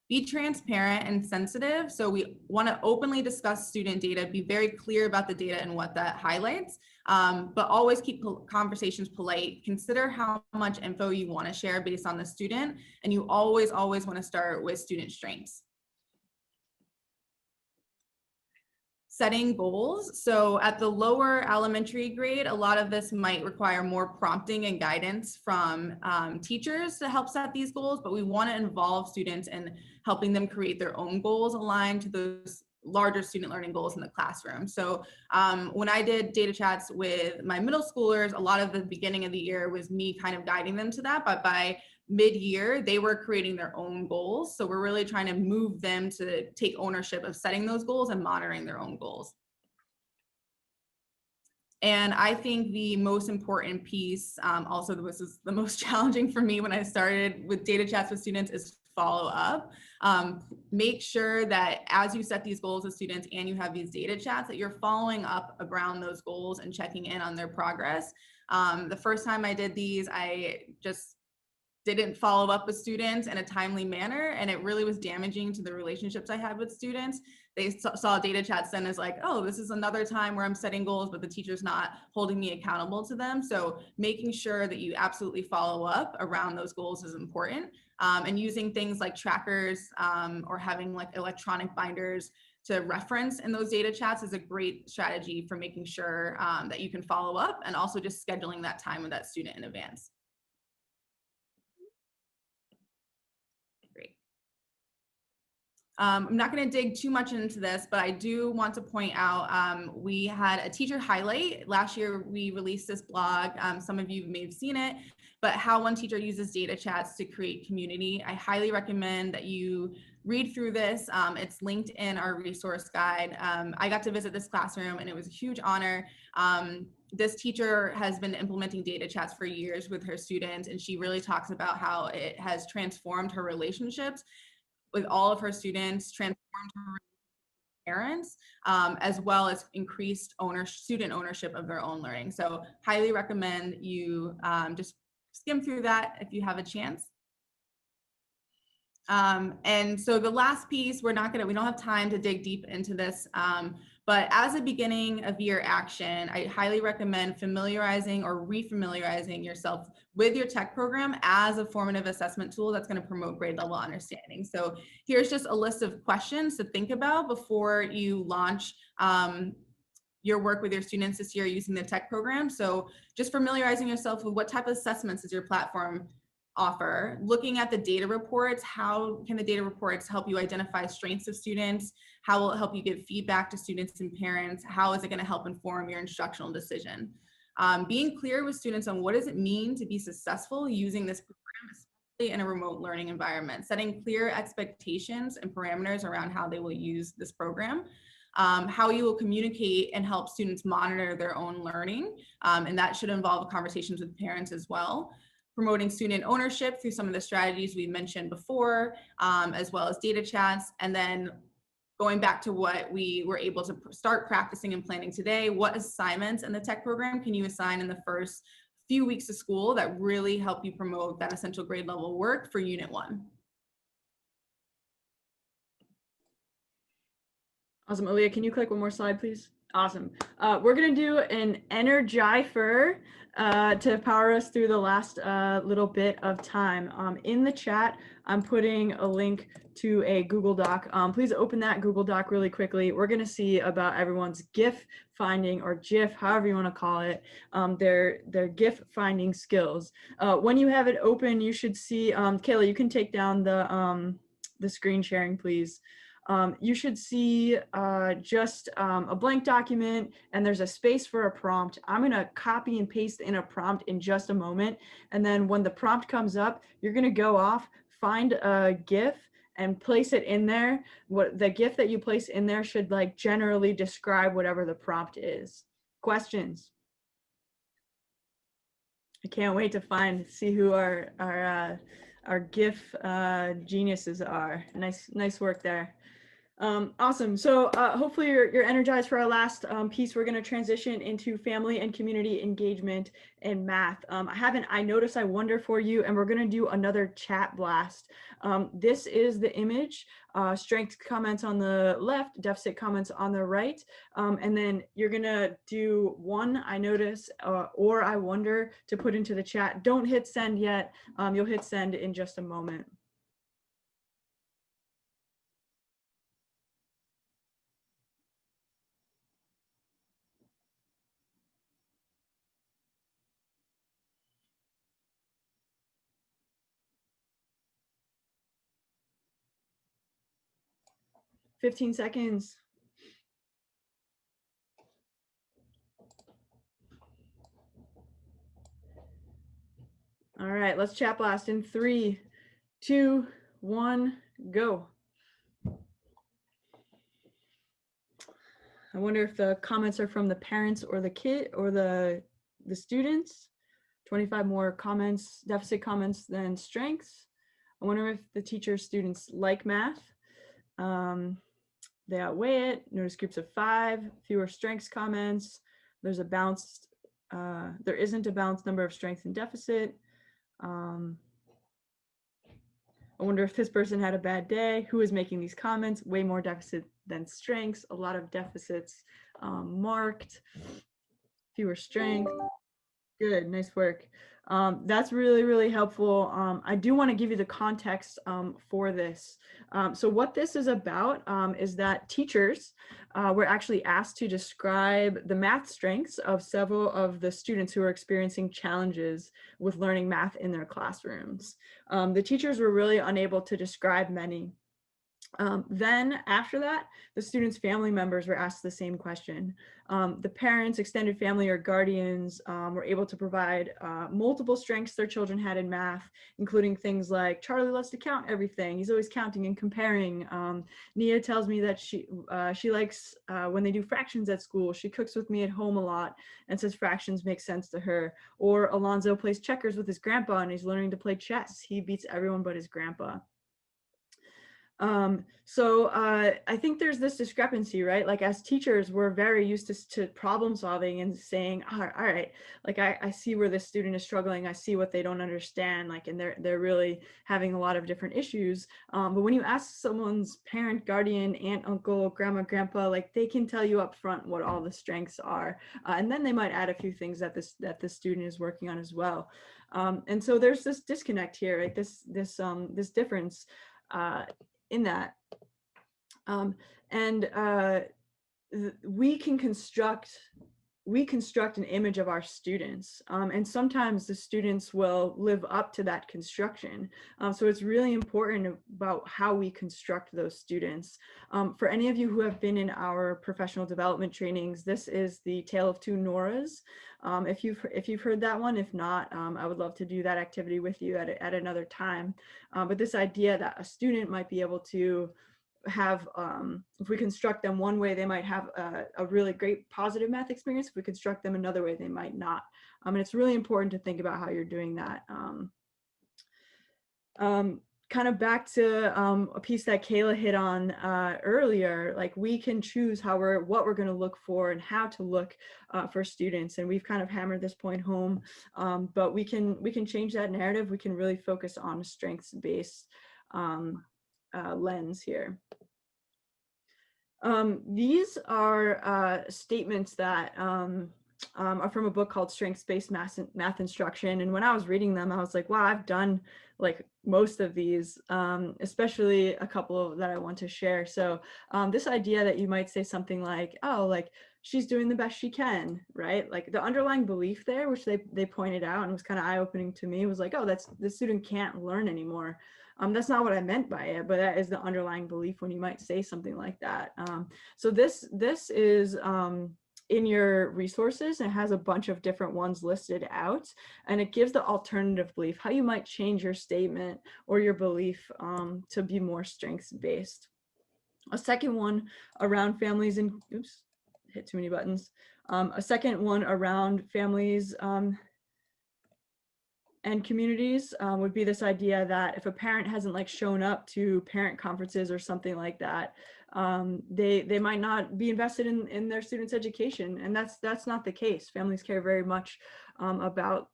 Be transparent and sensitive. So we want to openly discuss student data, be very clear about the data and what that highlights, but always keep conversations polite. Consider how much info you want to share based on the student, and you always want to start with student strengths. Setting goals. So at the lower elementary grade, a lot of this might require more prompting and guidance from teachers to help set these goals, but we want to involve students in helping them create their own goals aligned to those larger student learning goals in the classroom. So when I did data chats with my middle schoolers, a lot of the beginning of the year was me kind of guiding them to that, but by mid-year, they were creating their own goals. So we're really trying to move them to take ownership of setting those goals and monitoring their own goals. And I think the most important piece, also this is the most challenging for me when I started with data chats with students, is follow up. Make sure that as you set these goals with students and you have these data chats, that you're following up around those goals and checking in on their progress. The first time I did these, I just didn't follow up with students in a timely manner, and it really was damaging to the relationships I had with students. They saw data chats then as like, oh, this is another time where I'm setting goals, but the teacher's not holding me accountable to them. So making sure that you absolutely follow up around those goals is important. And using things like trackers or having like electronic binders to reference in those data chats is a great strategy for making sure that you can follow up, and also just scheduling that time with that student in advance. I'm not going to dig too much into this, but I do want to point out we had a teacher highlight. Last year, we released this blog. Some of you may have seen it, but how one teacher uses data chats to create community. I highly recommend that you read through this. It's linked in our resource guide. I got to visit this classroom and it was a huge honor. This teacher has been implementing data chats for years with her students, and she really talks about how it has transformed her relationships with all of her students, transformed her parents, as well as increased student ownership of their own learning. So highly recommend you just skim through that if you have a chance. And so the last piece, we don't have time to dig deep into this, but as a beginning of year action, I highly recommend familiarizing or refamiliarizing yourself with your tech program as a formative assessment tool that's going to promote grade level understanding. So here's just a list of questions to think about before you launch your work with your students this year using the tech program. So just familiarizing yourself with what type of assessments does your platform offer, looking at the data reports. How can the data reports help you identify strengths of students? How will it help you give feedback to students and parents? How is it going to help inform your instructional decision? Being clear with students on what does it mean to be successful using this program, especially in a remote learning environment, setting clear expectations and parameters around how they will use this program. How you will communicate and help students monitor their own learning, and that should involve conversations with parents as well. Promoting student ownership through some of the strategies we mentioned before, as well as data chats. And then going back to what we were able to start practicing and planning today, what assignments in the tech program can you assign in the first few weeks of school that really help you promote that essential grade level work for Unit 1? Awesome. Aaliyah, can you click one more slide, please? Awesome. We're going to do an Energifer to power us through the last little bit of time. In the chat, I'm putting a link to a Google Doc. Please open that Google Doc really quickly. We're going to see about everyone's GIF finding, or GIF, however you want to call it, their GIF finding skills. When you have it open, you should see, Kayla, you can take down the screen sharing, please. You should see just a blank document, and there's a space for a prompt. I'm going to copy and paste in a prompt in just a moment. And then when the prompt comes up, you're going to go off, find a GIF and place it in there. What the GIF that you place in there should like generally describe whatever the prompt is. Questions? I can't wait to see who our GIF geniuses are. Nice work there. Awesome. So hopefully you're energized for our last piece. We're going to transition into family and community engagement in math. I have an I notice, I wonder for you, and we're going to do another chat blast. This is the image, strength comments on the left, deficit comments on the right. And then you're going to do one I notice or I wonder to put into the chat. Don't hit send yet. You'll hit send in just a moment. $15 seconds. All right, let's chat blast in 3, 2, 1, go. I wonder if the comments are from the parents or the kid or the students. 25 more comments, deficit comments than strengths. I wonder if the teacher's students like math. They outweigh it. Notice groups of 5, fewer strengths comments. There's a balanced, there isn't a balanced number of strengths and deficit. I wonder if this person had a bad day. Who is making these comments? Way more deficit than strengths. A lot of deficits marked. Fewer strengths. Good, nice work. That's really, really helpful. I do want to give you the context for this. So what this is about is that teachers were actually asked to describe the math strengths of several of the students who are experiencing challenges with learning math in their classrooms. The teachers were really unable to describe many. Then after that, the students' family members were asked the same question. The parents, extended family, or guardians were able to provide multiple strengths their children had in math, including things like Charlie loves to count everything. He's always counting and comparing. Nia tells me that she likes when they do fractions at school. She cooks with me at home a lot and says fractions make sense to her. Or Alonzo plays checkers with his grandpa and he's learning to play chess. He beats everyone but his grandpa. I think there's this discrepancy, right? Like as teachers, we're very used to problem solving and saying, all right, like I see where this student is struggling. I see what they don't understand, like, and they're really having a lot of different issues. But when you ask someone's parent, guardian, aunt, uncle, grandma, grandpa, like they can tell you up front what all the strengths are. And then they might add a few things that the student is working on as well. And so there's this disconnect here, right? This difference in that. We construct an image of our students, and sometimes the students will live up to that construction. So it's really important about how we construct those students. For any of you who have been in our professional development trainings, this is the Tale of Two Noras. If you've heard that one, if not, I would love to do that activity with you at another time. But this idea that a student might be able to have, if we construct them one way, they might have a really great positive math experience. If we construct them another way, they might not. And it's really important to think about how you're doing that. Kind of back to a piece that Kayla hit on earlier, like we can choose what we're going to look for and how to look for students. And we've kind of hammered this point home, but we can change that narrative. We can really focus on a strengths-based lens here. These are statements that are from a book called Strengths-Based Math Instruction. And when I was reading them, I was like, wow, I've done like most of these, especially a couple that I want to share. So this idea that you might say something like, oh, like she's doing the best she can, right? Like the underlying belief there, which they pointed out and was kind of eye-opening to me, was like, oh, the student can't learn anymore. That's not what I meant by it, but that is the underlying belief when you might say something like that. So this is in your resources, and it has a bunch of different ones listed out, and it gives the alternative belief, how you might change your statement or your belief to be more strengths-based. A second one around families and, oops, hit too many buttons. A second one around families and communities would be this idea that if a parent hasn't like shown up to parent conferences or something like that, they might not be invested in their students' education, and that's not the case. Families care very much about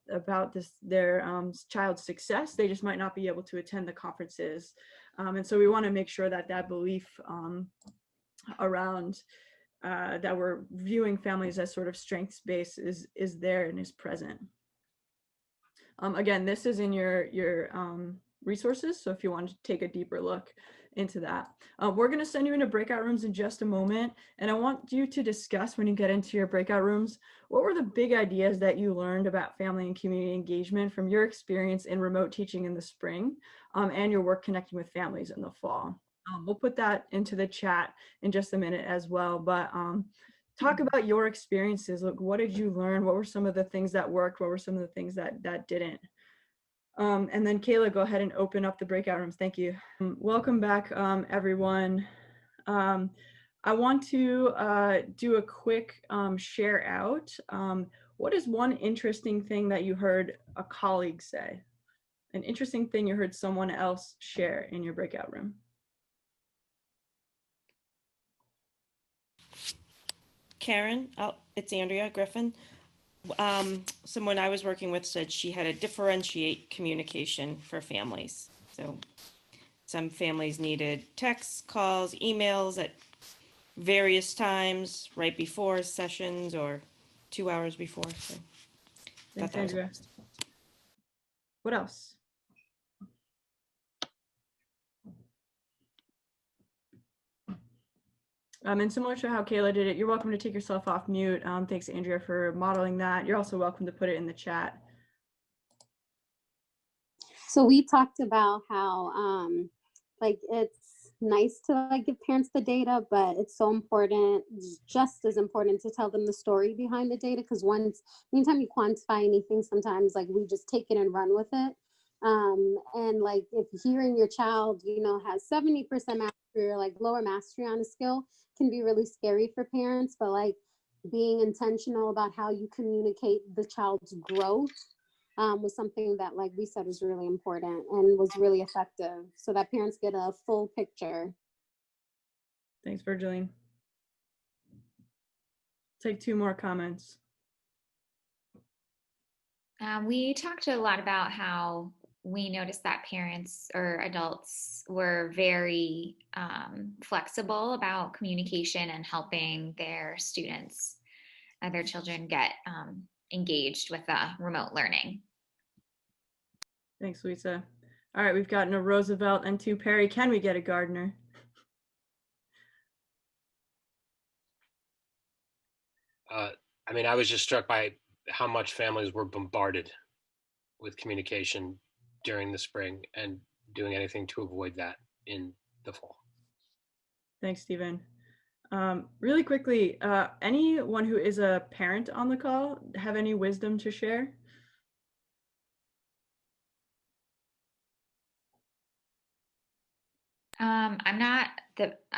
their child's success. They just might not be able to attend the conferences, and so we want to make sure that belief around that we're viewing families as sort of strengths-based is there and is present. Again, this is in your resources, so if you want to take a deeper look into that. We're going to send you into breakout rooms in just a moment, and I want you to discuss when you get into your breakout rooms, what were the big ideas that you learned about family and community engagement from your experience in remote teaching in the spring and your work connecting with families in the fall. We'll put that into the chat in just a minute as well, but talk about your experiences. Look, what did you learn? What were some of the things that worked? What were some of the things that didn't? And then Kayla, go ahead and open up the breakout rooms. Thank you. Welcome back, everyone. I want to do a quick share out. What is one interesting thing that you heard a colleague say? an interesting thing you heard someone else share in your breakout room? Karen, it's Andrea Griffin. Someone I was working with said she had to differentiate communication for families. So some families needed texts, calls, emails at various times, right before sessions or 2 hours before. So Thanks, that was Andrea. What else? And similar to how Kayla did it, you're welcome to take yourself off mute. Thanks, Andrea, for modeling that. You're also welcome to put it in the chat. So we talked about how like it's nice to like give parents the data, but it's so important, just as important to tell them the story behind the data, because anytime you quantify anything, sometimes like we just take it and run with it. And like if hearing your child, you know, has 70% mastery or like lower mastery on a skill can be really scary for parents, but like being intentional about how you communicate the child's growth was something that, like we said, was really important and was really effective so that parents get a full picture. Thanks, Virgiline. Take 2 more comments. We talked a lot about how we noticed that parents or adults were very flexible about communication and helping their students, their children get engaged with remote learning. Thanks, Lisa. All right, we've gotten a Roosevelt and 2 Perry. Can we get a Gardner? I mean, I was just struck by how much families were bombarded with communication during the spring and doing anything to avoid that in the fall. Thanks, Stephen. Really quickly, anyone who is a parent on the call have any wisdom to share?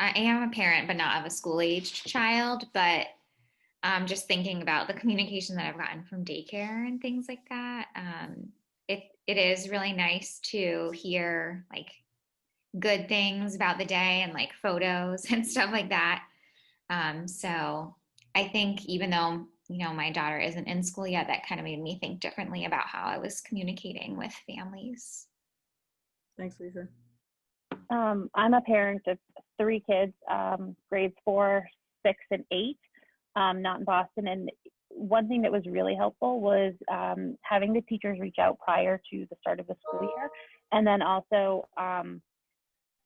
I am a parent, but not of a school-aged child, but just thinking about the communication that I've gotten from daycare and things like that. It is really nice to hear like good things about the day and like photos and stuff like that. So I think even though, you know, my daughter isn't in school yet, that kind of made me think differently about how I was communicating with families. Thanks, Lisa. I'm a parent of 3 kids, grades 4, 6, and 8, not in Boston. And one thing that was really helpful was having the teachers reach out prior to the start of the school year. And then also,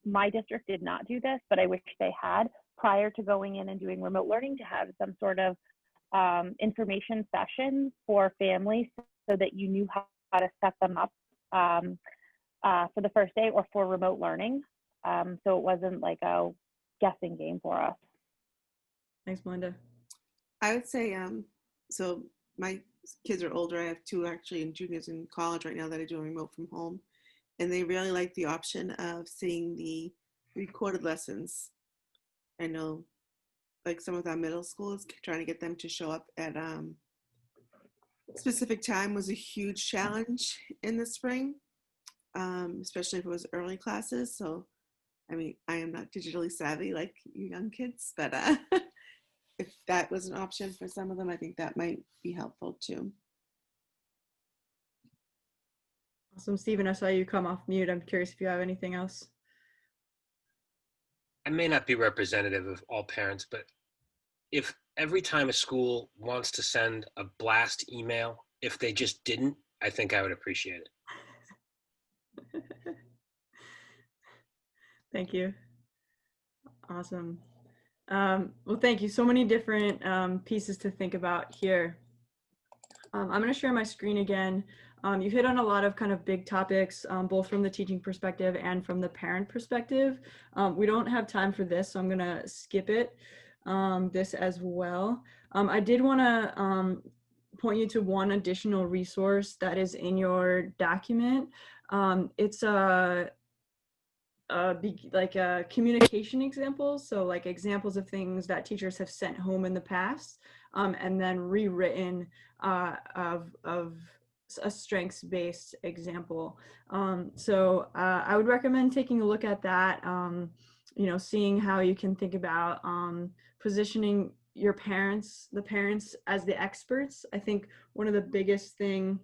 my district did not do this, but I wish they had, prior to going in and doing remote learning, to have some sort of information session for families so that you knew how to set them up for the first day or for remote learning. So it wasn't like a guessing game for us. Thanks, Melinda. I would say, so my kids are older. I have 2 actually in juniors in college right now that are doing remote from home. And they really like the option of seeing the recorded lessons. I know like some of our middle schools, trying to get them to show up at specific time was a huge challenge in the spring, especially if it was early classes. So, I mean, I am not digitally savvy like you young kids, but if that was an option for some of them, I think that might be helpful too. Awesome. Stephen, I saw you come off mute. I'm curious if you have anything else. I may not be representative of all parents, but if every time a school wants to send a blast email, if they just didn't, I think I would appreciate it. Thank you. Awesome. Well, thank you. So many different pieces to think about here. I'm going to share my screen again. You hit on a lot of kind of big topics, both from the teaching perspective and from the parent perspective. We don't have time for this, so I'm going to skip it, this as well. I did want to point you to one additional resource that is in your document. It's communication examples, so like examples of things that teachers have sent home in the past, and then rewritten of a strengths-based example. So I would recommend taking a look at that, seeing how you can think about positioning the parents as the experts. I think one of the biggest thing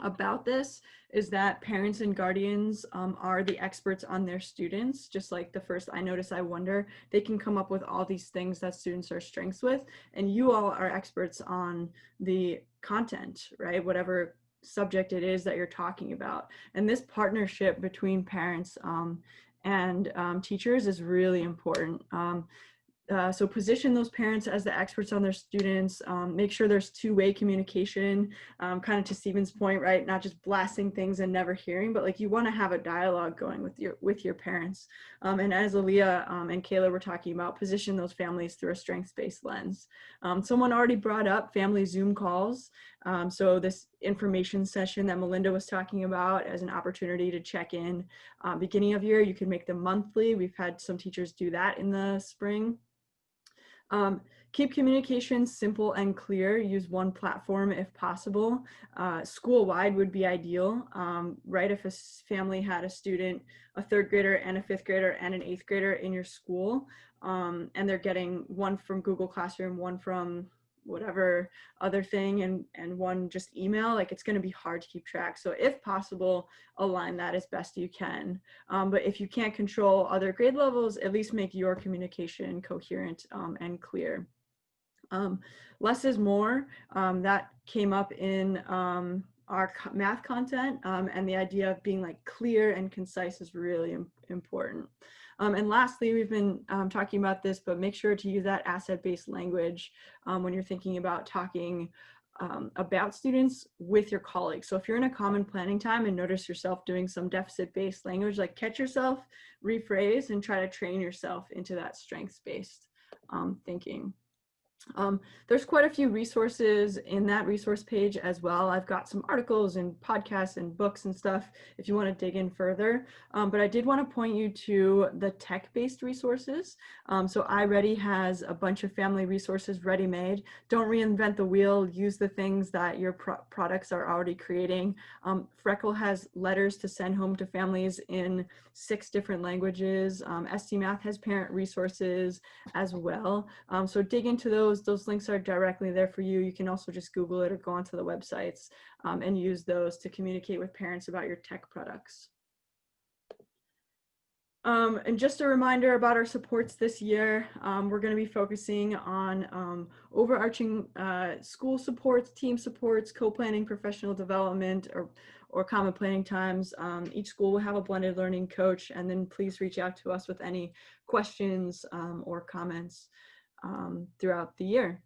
about this is that parents and guardians are the experts on their students. Just like the first I notice, I wonder, they can come up with all these things that students are strengths with, and you all are experts on the content, right? Whatever subject it is that you're talking about. And this partnership between parents and teachers is really important. So position those parents as the experts on their students, make sure there's two-way communication, kind of to Stephen's point, right? Not just blasting things and never hearing, but like you want to have a dialogue going with your parents. And as Aaliyah and Kayla were talking about, position those families through a strengths-based lens. Someone already brought up family Zoom calls. So this information session that Melinda was talking about as an opportunity to check in beginning of year, you can make them monthly. We've had some teachers do that in the spring. Keep communication simple and clear. Use one platform if possible. School-wide would be ideal, right? If a family had a student, a third grader and a fifth grader and an eighth grader in your school, and they're getting one from Google Classroom, one from whatever other thing, and one just email, like it's going to be hard to keep track. So if possible, align that as best you can. But if you can't control other grade levels, at least make your communication coherent and clear. Less is more. That came up in our math content, and the idea of being like clear and concise is really important. And lastly, we've been talking about this, but make sure to use that asset-based language when you're thinking about talking about students with your colleagues. So if you're in a common planning time and notice yourself doing some deficit-based language, like catch yourself, rephrase, and try to train yourself into that strengths-based thinking. There's quite a few resources in that resource page as well. I've got some articles and podcasts and books and stuff if you want to dig in further. But I did want to point you to the tech-based resources. So iReady has a bunch of family resources ready-made. Don't reinvent the wheel. Use the things that your products are already creating. Freckle has letters to send home to families in 6 different languages. ST Math has parent resources as well. So dig into those. Those links are directly there for you. You can also just Google it or go onto the websites and use those to communicate with parents about your tech products. And just a reminder about our supports this year, we're going to be focusing on overarching school supports, team supports, co-planning, professional development, or common planning times. Each school will have a blended learning coach, and then please reach out to us with any questions or comments throughout the year.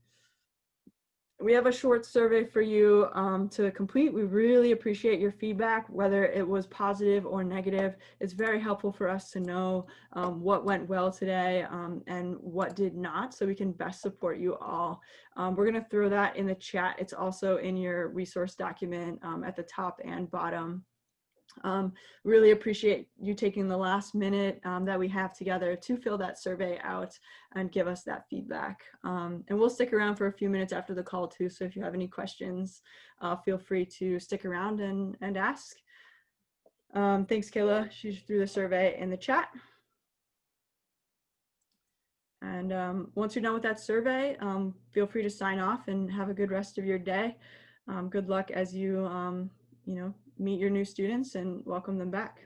We have a short survey for you to complete. We really appreciate your feedback, whether it was positive or negative. It's very helpful for us to know what went well today and what did not, so we can best support you all. We're going to throw that in the chat. It's also in your resource document at the top and bottom. Really appreciate you taking the last minute that we have together to fill that survey out and give us that feedback. And we'll stick around for a few minutes after the call too, so if you have any questions, feel free to stick around and ask. Thanks, Kayla. She threw the survey in the chat. And once you're done with that survey, feel free to sign off and have a good rest of your day. Good luck as you, meet your new students and welcome them back.